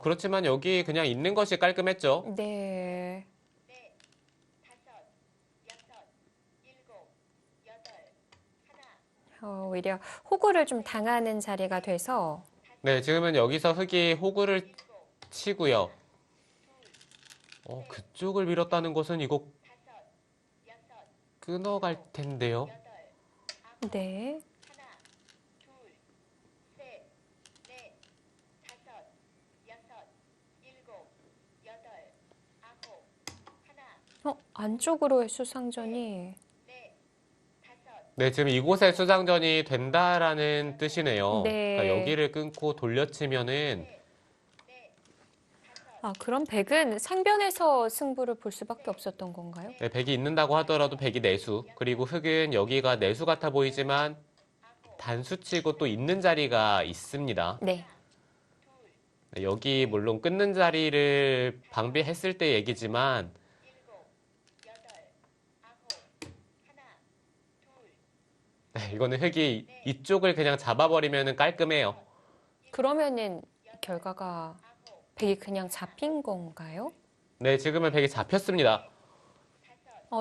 그렇지만 여기 그냥 있는 것이 깔끔했죠. 네. 오히려 호구를 좀 당하는 자리가 돼서 네, 지금은 여기서 흑이 호구를 치고요. 그쪽을 밀었다는 것은 이거 끊어갈 텐데요. 네. 안쪽으로의 수상전이 네, 지금 이곳에 수상전이 된다라는 뜻이네요. 네. 그러니까 여기를 끊고 돌려치면은 그럼 백은 상변에서 승부를 볼 수밖에 없었던 건가요? 네, 백이 있는다고 하더라도 백이 내수. 그리고 흑은 여기가 내수 같아 보이지만 단수치고 또 있는 자리가 있습니다. 네. 네, 여기 물론 끊는 자리를 방비했을 때 얘기지만 네, 이거는 흙이 이쪽을 그냥 잡아버리면 깔끔해요. 그러면은 결과가 백이 그냥 잡힌 건가요? 네, 지금은 백이 잡혔습니다.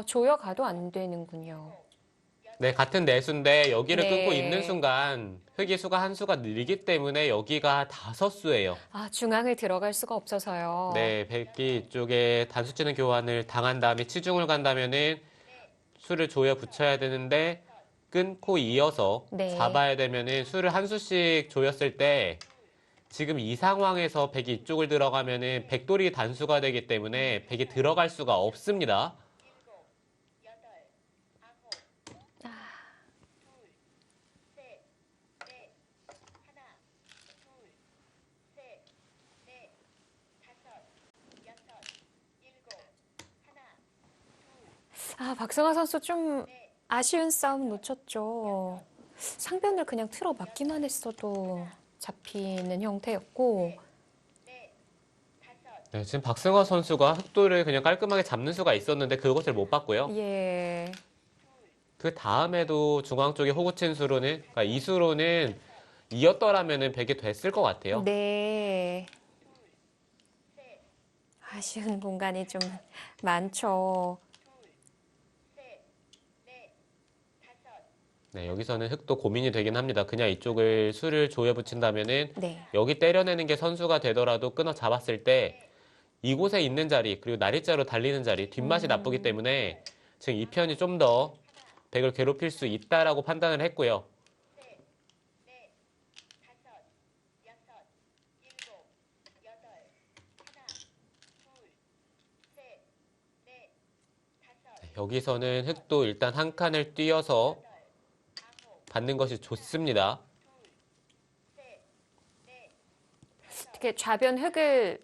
조여가도 안 되는군요. 네, 같은 내수인데 여기를 끊고 있는 네. 순간 흙의 수가 한 수가 늘기 때문에 여기가 5수예요. 중앙을 들어갈 수가 없어서요. 네, 백이 이쪽에 단수치는 교환을 당한 다음에 치중을 간다면은 수를 조여 붙여야 되는데 끊고 이어서 네. 잡아야 되면은 수를 한 수씩 조였을 때 지금 이 상황에서 백이 이쪽을 들어가면은 백돌이 단수가 되기 때문에 백이 들어갈 수가 없습니다. 박승아 선수 좀 아쉬운 싸움 놓쳤죠. 상변을 그냥 틀어 막기만 했어도 잡히는 형태였고, 네, 지금 박승화 선수가 흑돌을 그냥 깔끔하게 잡는 수가 있었는데 그것을 못 봤고요. 예. 그 다음에도 중앙 쪽에 호구친 수로는, 그러니까 이 수로는 이었더라면은 백이 됐을 것 같아요. 네. 아쉬운 공간이 좀 많죠. 네, 여기서는 흑도 고민이 되긴 합니다. 그냥 이쪽을 수를 조여 붙인다면은 네. 여기 때려내는 게 선수가 되더라도 끊어 잡았을 때 이곳에 있는 자리, 그리고 나리자로 달리는 자리, 뒷맛이 나쁘기 때문에 지금 이 편이 좀 더 백을 괴롭힐 수 있다라고 판단을 했고요. 여기서는 흑도 일단 한 칸을 띄어서 받는 것이 좋습니다. 어떻게 좌변 흙을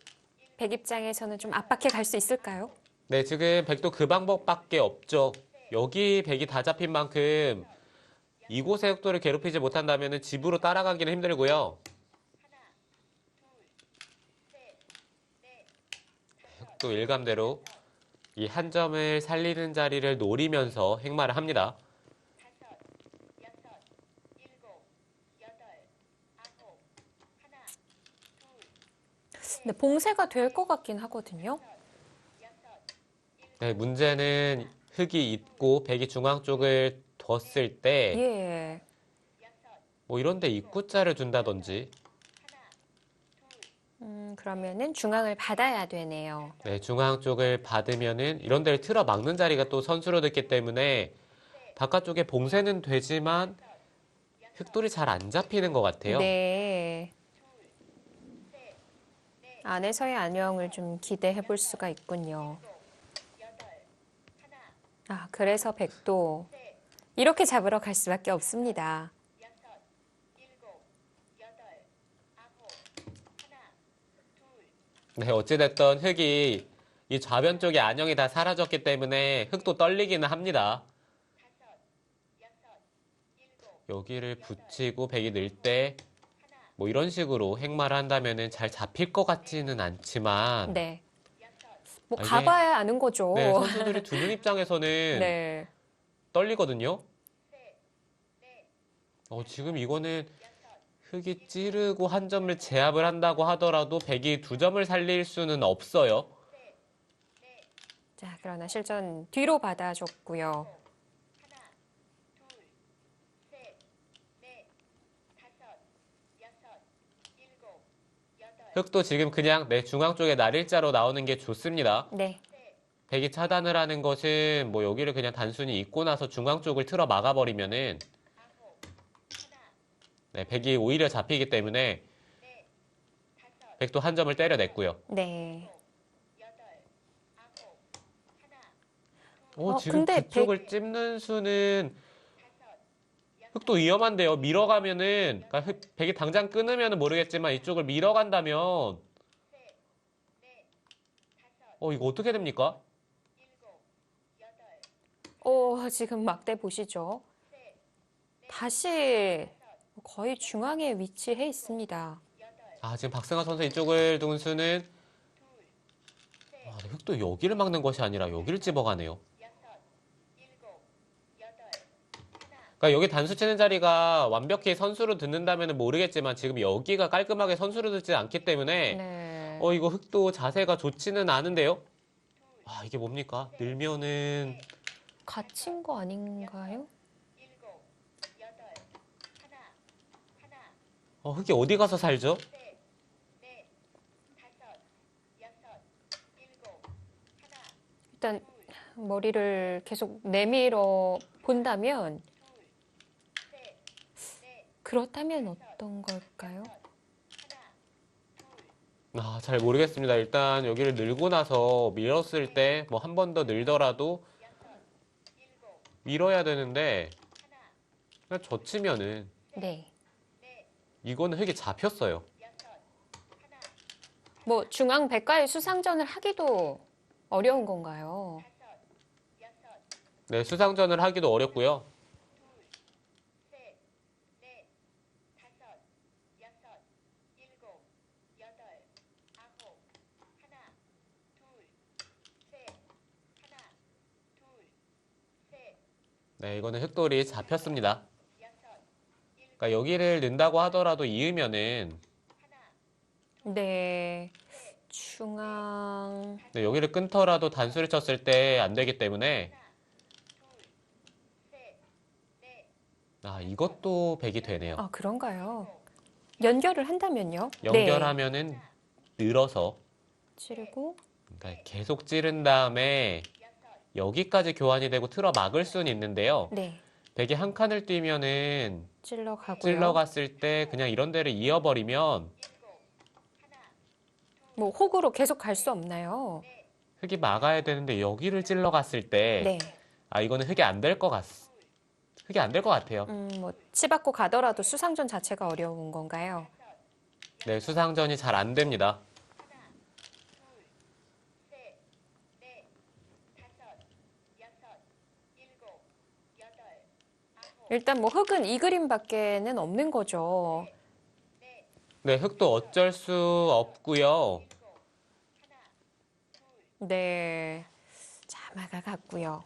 백 입장에서는 좀 압박해 갈 수 있을까요? 네, 지금 백도 그 방법밖에 없죠. 여기 백이 다 잡힌 만큼 이곳의 흑도를 괴롭히지 못한다면 집으로 따라가기는 힘들고요. 흑도 일감대로 이 한 점을 살리는 자리를 노리면서 행마를 합니다. 근데 봉쇄가 될 것 같긴 하거든요. 네, 문제는 흑이 있고 백이 중앙 쪽을 뒀을 때 예. 뭐 이런 데 입구자를 준다든지 그러면은 중앙을 받아야 되네요. 네, 중앙 쪽을 받으면은 이런 데를 틀어 막는 자리가 또 선수로 됐기 때문에 바깥쪽에 봉쇄는 되지만 흑돌이 잘 안 잡히는 것 같아요. 네. 안에서의 안녕을 좀 기대해 볼 수가 있군요. 그래서 백도 이렇게 잡으러 갈 수밖에 없습니다. 네, 어찌됐든 흑이 이 좌변 쪽에 안영이 다 사라졌기 때문에 흑도 떨리기는 합니다. 여기를 붙이고 백이 늘 때 뭐 이런 식으로 행마를 한다면은 잘 잡힐 것 같지는 않지만 네. 뭐 이게 가봐야 아는 거죠. 네, 선수들이 두는 입장에서는 네. 떨리거든요. 지금 이거는 흑이 찌르고 한 점을 제압을 한다고 하더라도 백이 두 점을 살릴 수는 없어요. 자, 그러나 실전 뒤로 받아줬고요. 흑도 지금 그냥 내 중앙 쪽에 날일자로 나오는 게 좋습니다. 네. 백이 차단을 하는 것은 뭐 여기를 그냥 단순히 잇고 나서 중앙 쪽을 틀어 막아버리면은 네, 백이 오히려 잡히기 때문에 백도 한 점을 때려냈고요. 네. 지금 근데 그쪽을 찝는 수는 흑도 위험한데요. 밀어가면은 그러니까 백이 당장 끊으면 모르겠지만 이쪽을 밀어간다면 이거 어떻게 됩니까? 지금 막대 보시죠. 다시 거의 중앙에 위치해 있습니다. 지금 박승아 선수 이쪽을 둔 수는 흑도 여기를 막는 것이 아니라 여기를 집어가네요. 그러니까 여기 단수 치는 자리가 완벽히 선수로 듣는다면 모르겠지만 지금 여기가 깔끔하게 선수로 듣지 않기 때문에 네. 이거 흑도 자세가 좋지는 않은데요. 이게 뭡니까? 늘면은 갇힌 거 아닌가요? 흑이 어디 가서 살죠? 일단 머리를 계속 내밀어 본다면 그렇다면 어떤 걸까요? 잘 모르겠습니다. 일단 여기를 늘고 나서 밀었을 때 뭐 한 번 더 늘더라도 밀어야 되는데 그냥 젖히면은 네. 이거는 흑이 잡혔어요. 뭐 중앙 백과의 수상전을 하기도 어려운 건가요? 네, 수상전을 하기도 어렵고요. 네, 이거는 흑돌이 잡혔습니다. 그러니까 여기를 넣는다고 하더라도 이으면은 네. 중앙. 네, 여기를 끊더라도 단수를 쳤을 때 안 되기 때문에 이것도 백이 되네요. 아, 그런가요? 연결을 한다면요? 네. 연결하면은 늘어서 찌르고. 그러니까 계속 찌른 다음에 여기까지 교환이 되고 틀어 막을 수는 있는데요. 네. 백이 한 칸을 뛰면은 찔러가고요. 찔러갔을 때 그냥 이런 데를 이어버리면 뭐 혹으로 계속 갈 수 없나요? 흑이 막아야 되는데 여기를 찔러갔을 때 네. 이거는 흑이 안 될 것 흑이 안 될 것 같아요. 뭐 치받고 가더라도 수상전 자체가 어려운 건가요? 네, 수상전이 잘 안 됩니다. 일단 뭐 흑은 이 그림밖에는 없는 거죠. 네, 흑도 어쩔 수 없고요. 네. 자, 막아갔고요.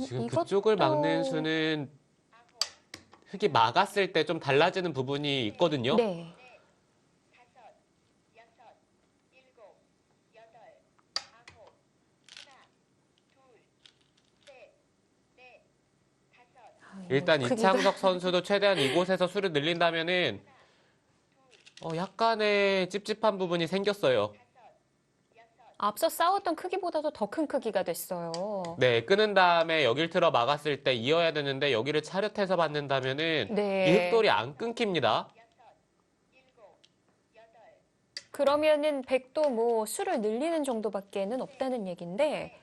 지금 이것도- 그쪽을 막는 수는 흑이 막았을 때 좀 달라지는 부분이 있거든요. 네. 일단 크기가- 이창석 선수도 최대한 이곳에서 수를 늘린다면은 약간의 찝찝한 부분이 생겼어요. 앞서 싸웠던 크기보다도 더 큰 크기가 됐어요. 네, 끊은 다음에 여길 틀어 막았을 때 이어야 되는데 여기를 차렷해서 받는다면은 네. 이 흑돌이 안 끊깁니다. 그러면은 백도 뭐 수를 늘리는 정도밖에는 없다는 얘긴데,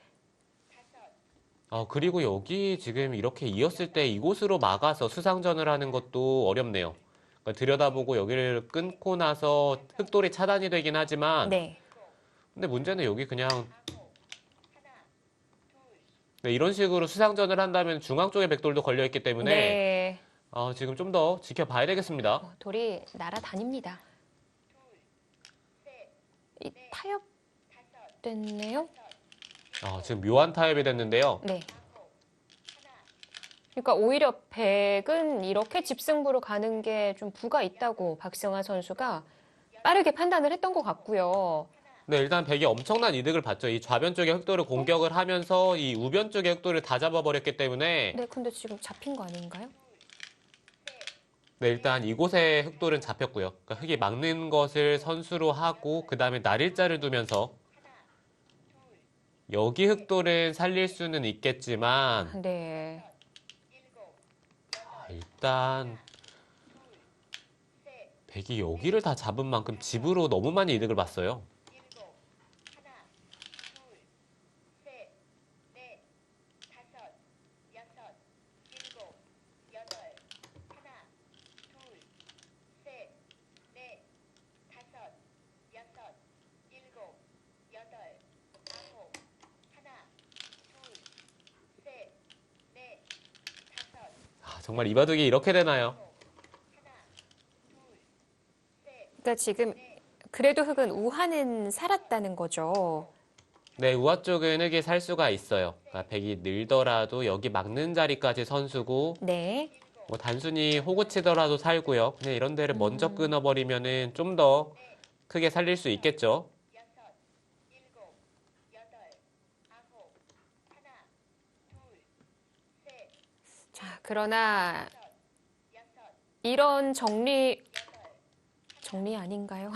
그리고 여기 지금 이렇게 이었을 때 이곳으로 막아서 수상전을 하는 것도 어렵네요. 그러니까 들여다보고 여기를 끊고 나서 흑돌이 차단이 되긴 하지만 네. 근데 문제는 여기 그냥 네, 이런 식으로 수상전을 한다면 중앙 쪽에 백돌도 걸려있기 때문에 네. 지금 좀 더 지켜봐야 되겠습니다. 돌이 날아다닙니다. 이 타협됐네요. 지금 묘한 타협이 됐는데요. 네. 그러니까 오히려 백은 이렇게 집승부로 가는 게 좀 부가 있다고 박승아 선수가 빠르게 판단을 했던 것 같고요. 네, 일단 백이 엄청난 이득을 봤죠. 이 좌변 쪽의 흑돌을 공격을 하면서 이 우변 쪽의 흑돌을 다 잡아버렸기 때문에 네, 근데 지금 잡힌 거 아닌가요? 네, 일단 이곳에 흑돌은 잡혔고요. 그러니까 흑이 막는 것을 선수로 하고 그 다음에 날일자를 두면서 여기 흑돌은 살릴 수는 있겠지만 네. 일단 백이 여기를 다 잡은 만큼 집으로 너무 많이 이득을 봤어요. 정말 이 바둑이 이렇게 되나요? 그러니까 지금 그래도 흙은 우하는 살았다는 거죠. 네, 우아 쪽은 흙이 살 수가 있어요. 그러니까 백이 늘더라도 여기 막는 자리까지 선수고 네. 뭐 단순히 호구 치더라도 살고요. 그냥 이런 데를 먼저 끊어버리면은 좀 더 크게 살릴 수 있겠죠. 자, 그러나 이런 정리 아닌가요?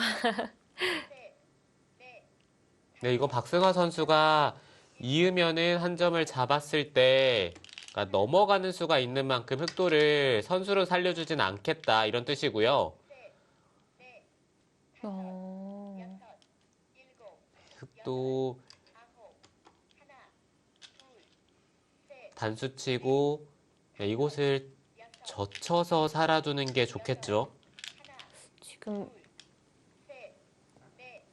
네, 이거 박승화 선수가 이으면은 한 점을 잡았을 때 그러니까 넘어가는 수가 있는 만큼 흑도를 선수로 살려주진 않겠다 이런 뜻이고요. 어, 흑도 단수치고 네, 이곳을 젖혀서 살아두는 게 좋겠죠. 지금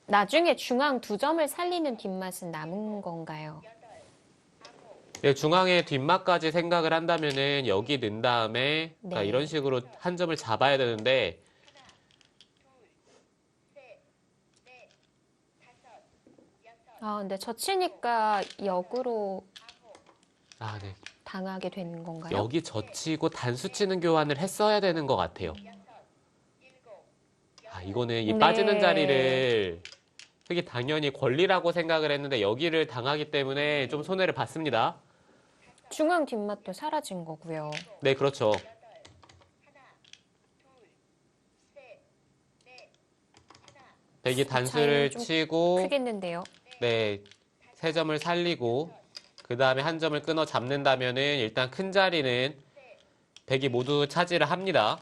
나중에 중앙 2점을 살리는 뒷맛은 남은 건가요? 네, 중앙의 뒷맛까지 생각을 한다면은 여기 넣은 다음에 그러니까 네. 이런 식으로 한 점을 잡아야 되는데 아, 근데 젖히니까 역으로 아, 네. 당하게 되는 건가요? 여기 젖히고 단수치는 교환을 했어야 되는 것 같아요. 아, 이거는 이 네. 빠지는 자리를 흑이 당연히 권리라고 생각을 했는데 여기를 당하기 때문에 좀 손해를 봤습니다. 중앙 뒷맛도 사라진 거고요. 네, 그렇죠. 백이 단수를 차이는 좀 치고 크겠는데요. 네, 세 점을 살리고 그 다음에 한 점을 끊어 잡는다면은 일단 큰 자리는 백이 모두 차지를 합니다.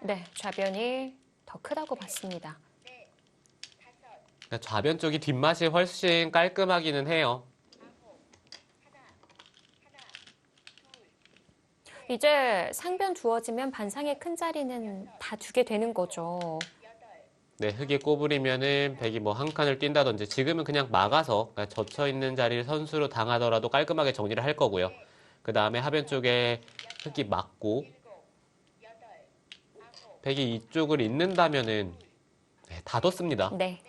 네, 좌변이 더 크다고 봤습니다. 그러니까 좌변 쪽이 뒷맛이 훨씬 깔끔하기는 해요. 이제 상변 두어지면 반상의 큰 자리는 다 두게 되는 거죠. 네, 흙이 꼬부리면은 백이 뭐 한 칸을 뛴다든지 지금은 그냥 막아서 그러니까 젖혀 있는 자리를 선수로 당하더라도 깔끔하게 정리를 할 거고요. 그 다음에 하변 쪽에 흙이 막고 백이 이쪽을 잇는다면은 네, 다 뒀습니다. 네.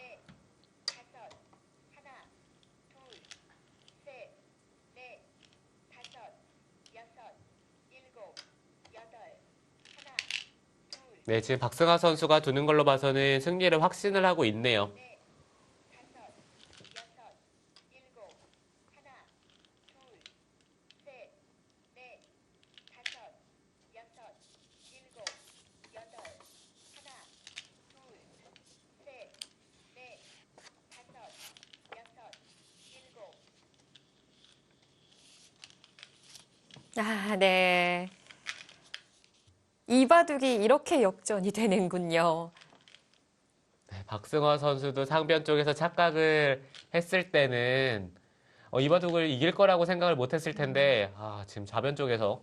네, 지금 박승하 선수가 두는 걸로 봐서는 승리를 확신을 하고 있네요. 아, 네. 이 바둑이 이렇게 역전이 되는군요. 네, 박승하 선수도 상변 쪽에서 착각을 했을 때는 이 바둑을 이길 거라고 생각을 못 했을 텐데 지금 좌변 쪽에서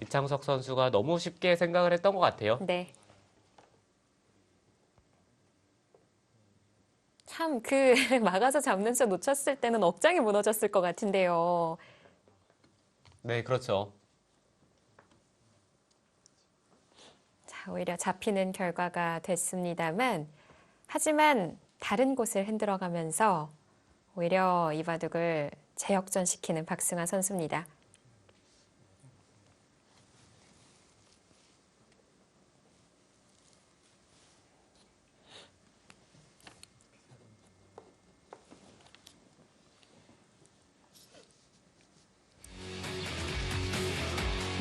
이창석 선수가 너무 쉽게 생각을 했던 것 같아요. 네. 참, 막아서 잡는 수 놓쳤을 때는 억장이 무너졌을 것 같은데요. 네, 그렇죠. 자, 오히려 잡히는 결과가 됐습니다만, 하지만 다른 곳을 흔들어가면서 오히려 이 바둑을 재역전시키는 박승하 선수입니다.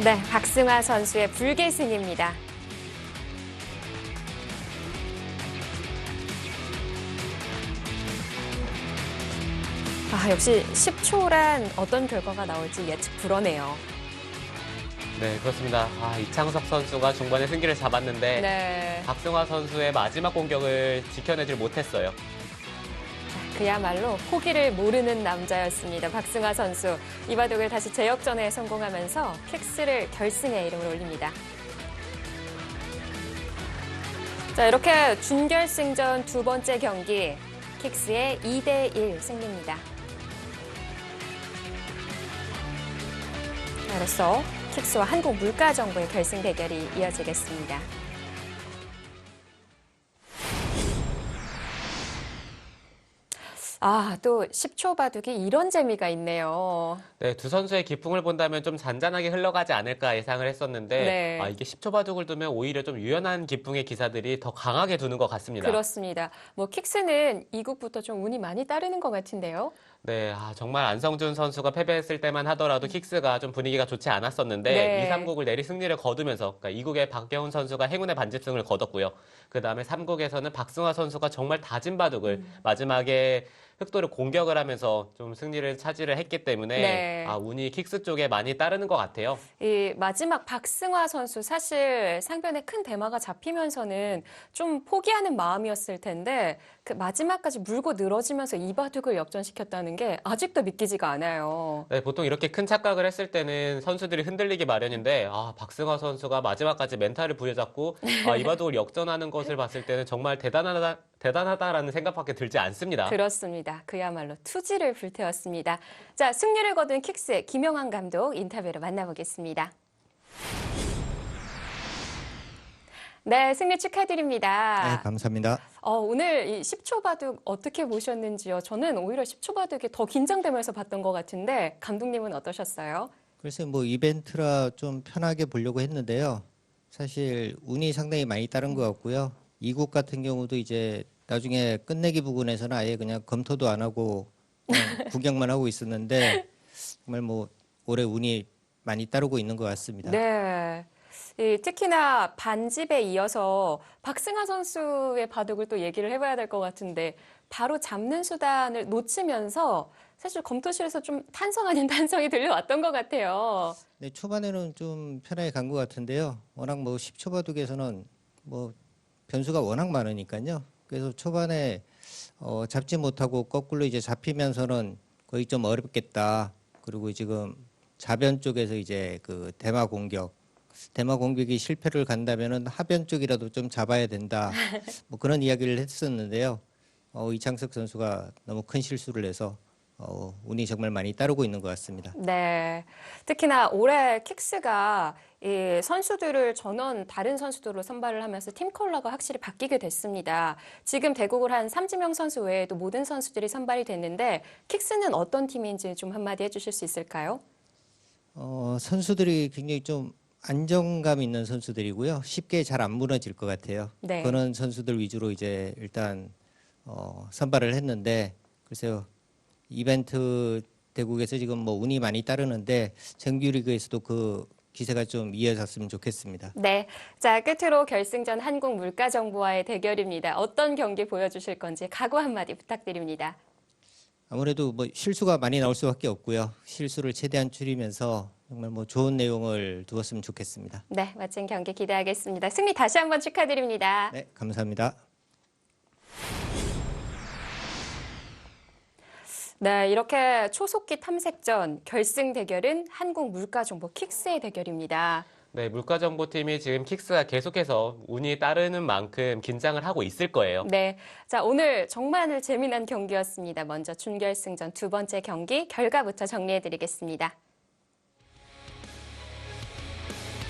네, 박승하 선수의 불계승입니다. 역시 10초란 어떤 결과가 나올지 예측 불허네요. 네, 그렇습니다. 이창석 선수가 중반에 승기를 잡았는데 네. 박승하 선수의 마지막 공격을 지켜내질 못했어요. 그야말로 포기를 모르는 남자였습니다. 박승하 선수. 이 바둑을 다시 재역전에 성공하면서 킥스를 결승에 이름을 올립니다. 자, 이렇게 준결승전 두 번째 경기 킥스의 2대1 승리입니다. 그래서 킥스와 한국물가정보의 결승 대결이 이어지겠습니다. 아, 또 10초 바둑이 이런 재미가 있네요. 네, 두 선수의 기풍을 본다면 좀 잔잔하게 흘러가지 않을까 예상을 했었는데 네. 이게 10초 바둑을 두면 오히려 좀 유연한 기풍의 기사들이 더 강하게 두는 것 같습니다. 그렇습니다. 뭐 킥스는 2국부터 좀 운이 많이 따르는 것 같은데요. 네, 정말 안성준 선수가 패배했을 때만 하더라도 킥스가 좀 분위기가 좋지 않았었는데 네. 2, 3국을 내리 승리를 거두면서 그러니까 2국의 박경훈 선수가 행운의 반집승을 거뒀고요. 그다음에 3국에서는 박승화 선수가 정말 다진 바둑을 마지막에 흑도를 공격을 하면서 좀 승리를 차지를 했기 때문에 네. 운이 킥스 쪽에 많이 따르는 것 같아요. 이 마지막 박승화 선수 사실 상변에 큰 대마가 잡히면서는 좀 포기하는 마음이었을 텐데 그 마지막까지 물고 늘어지면서 이 바둑을 역전시켰다는 게 아직도 믿기지가 않아요. 네, 보통 이렇게 큰 착각을 했을 때는 선수들이 흔들리기 마련인데 박승화 선수가 마지막까지 멘탈을 부여잡고 이 바둑을 역전하는 것을 봤을 때는 정말 대단하다라는 생각밖에 들지 않습니다. 그렇습니다. 그야말로 투지를 불태웠습니다. 자, 승리를 거둔 킥스의 김영환 감독 인터뷰로 만나보겠습니다. 네, 승리 축하드립니다. 네, 감사합니다. 오늘 이 10초 바둑 어떻게 보셨는지요? 저는 오히려 10초 바둑이 더 긴장되면서 봤던 것 같은데 감독님은 어떠셨어요? 글쎄 뭐 이벤트라 좀 편하게 보려고 했는데요. 사실 운이 상당히 많이 따른 것 같고요. 이국 같은 경우도 이제 나중에 끝내기 부분에서는 아예 그냥 검토도 안 하고 그냥 구경만 하고 있었는데 정말 뭐 올해 운이 많이 따르고 있는 것 같습니다. 네. 특히나 반집에 이어서 박승하 선수의 바둑을 또 얘기를 해봐야 될 것 같은데 바로 잡는 수단을 놓치면서 사실 검토실에서 좀 탄성 아닌 탄성이 들려왔던 것 같아요. 네, 초반에는 좀 편하게 간 것 같은데요. 워낙 뭐 10초 바둑에서는 뭐 변수가 워낙 많으니까요. 그래서 초반에 잡지 못하고 거꾸로 이제 잡히면서는 거의 좀 어렵겠다. 그리고 지금 자변 쪽에서 이제 그 대마 공격이 실패를 간다면은 하변 쪽이라도 좀 잡아야 된다. 뭐 그런 이야기를 했었는데요. 이창석 선수가 너무 큰 실수를 해서 운이 정말 많이 따르고 있는 것 같습니다. 네. 특히나 올해 킥스가 이 선수들을 전원 다른 선수들로 선발을 하면서 팀 컬러가 확실히 바뀌게 됐습니다. 지금 대국을 한 삼지명 선수 외에도 모든 선수들이 선발이 됐는데 킥스는 어떤 팀인지 좀 한마디 해주실 수 있을까요? 선수들이 굉장히 좀 안정감 있는 선수들이고요. 쉽게 잘 안 무너질 것 같아요. 네. 그런 선수들 위주로 이제 일단 선발을 했는데 글쎄요. 이벤트 대국에서 지금 뭐 운이 많이 따르는데 정규리그에서도 그 기세가 좀 이어졌으면 좋겠습니다. 네. 자, 끝으로 결승전 한국물가정보와의 대결입니다. 어떤 경기 보여주실 건지 각오 한마디 부탁드립니다. 아무래도 뭐 실수가 많이 나올 수밖에 없고요. 실수를 최대한 줄이면서 정말 뭐 좋은 내용을 두었으면 좋겠습니다. 네, 멋진 경기 기대하겠습니다. 승리 다시 한번 축하드립니다. 네, 감사합니다. 네, 이렇게 초속기 탐색전 결승 대결은 한국물가정보 킥스의 대결입니다. 네, 물가정보팀이 지금 킥스가 계속해서 운이 따르는 만큼 긴장을 하고 있을 거예요. 네, 자, 오늘 정말 재미난 경기였습니다. 먼저 준결승전 두 번째 경기 결과부터 정리해드리겠습니다.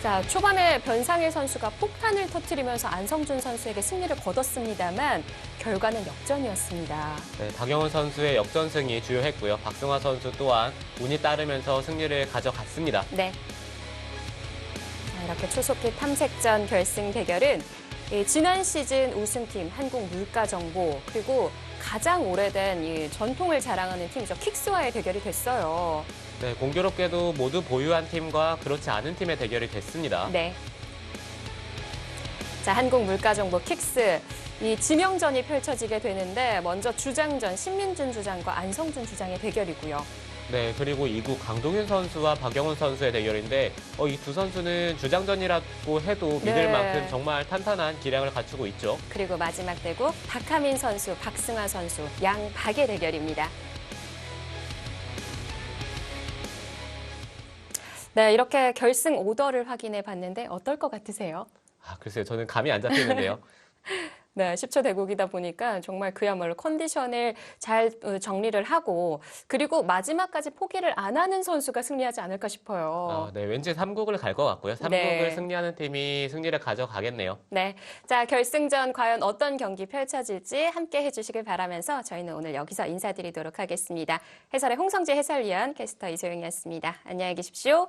자, 초반에 변상일 선수가 폭탄을 터뜨리면서 안성준 선수에게 승리를 거뒀습니다만 결과는 역전이었습니다. 네, 박영훈 선수의 역전승이 주요했고요. 박승화 선수 또한 운이 따르면서 승리를 가져갔습니다. 네. 자, 이렇게 초속기 탐색전 결승 대결은 지난 시즌 우승팀 한국물가정보 그리고 가장 오래된 이 전통을 자랑하는 팀이죠. 킥스와의 대결이 됐어요. 네, 공교롭게도 모두 보유한 팀과 그렇지 않은 팀의 대결이 됐습니다. 네. 자, 한국물가정보 킥스. 이 지명전이 펼쳐지게 되는데 먼저 주장전 신민준 주장과 안성준 주장의 대결이고요. 네, 그리고 2구 강동윤 선수와 박영훈 선수의 대결인데 이 두 선수는 주장전이라고 해도 믿을 네. 만큼 정말 탄탄한 기량을 갖추고 있죠. 그리고 마지막 대국 박하민 선수, 박승하 선수, 양박의 대결입니다. 네, 이렇게 결승 오더를 확인해 봤는데 어떨 것 같으세요? 글쎄요, 저는 감이 안 잡히는데요. 네, 10초 대국이다 보니까 정말 그야말로 컨디션을 잘 정리를 하고 그리고 마지막까지 포기를 안 하는 선수가 승리하지 않을까 싶어요. 네, 왠지 3국을 갈 것 같고요. 3국을 네. 승리하는 팀이 승리를 가져가겠네요. 네. 자, 결승전 과연 어떤 경기 펼쳐질지 함께 해주시길 바라면서 저희는 오늘 여기서 인사드리도록 하겠습니다. 해설의 홍성재 해설위원, 캐스터 이소영이었습니다. 안녕히 계십시오.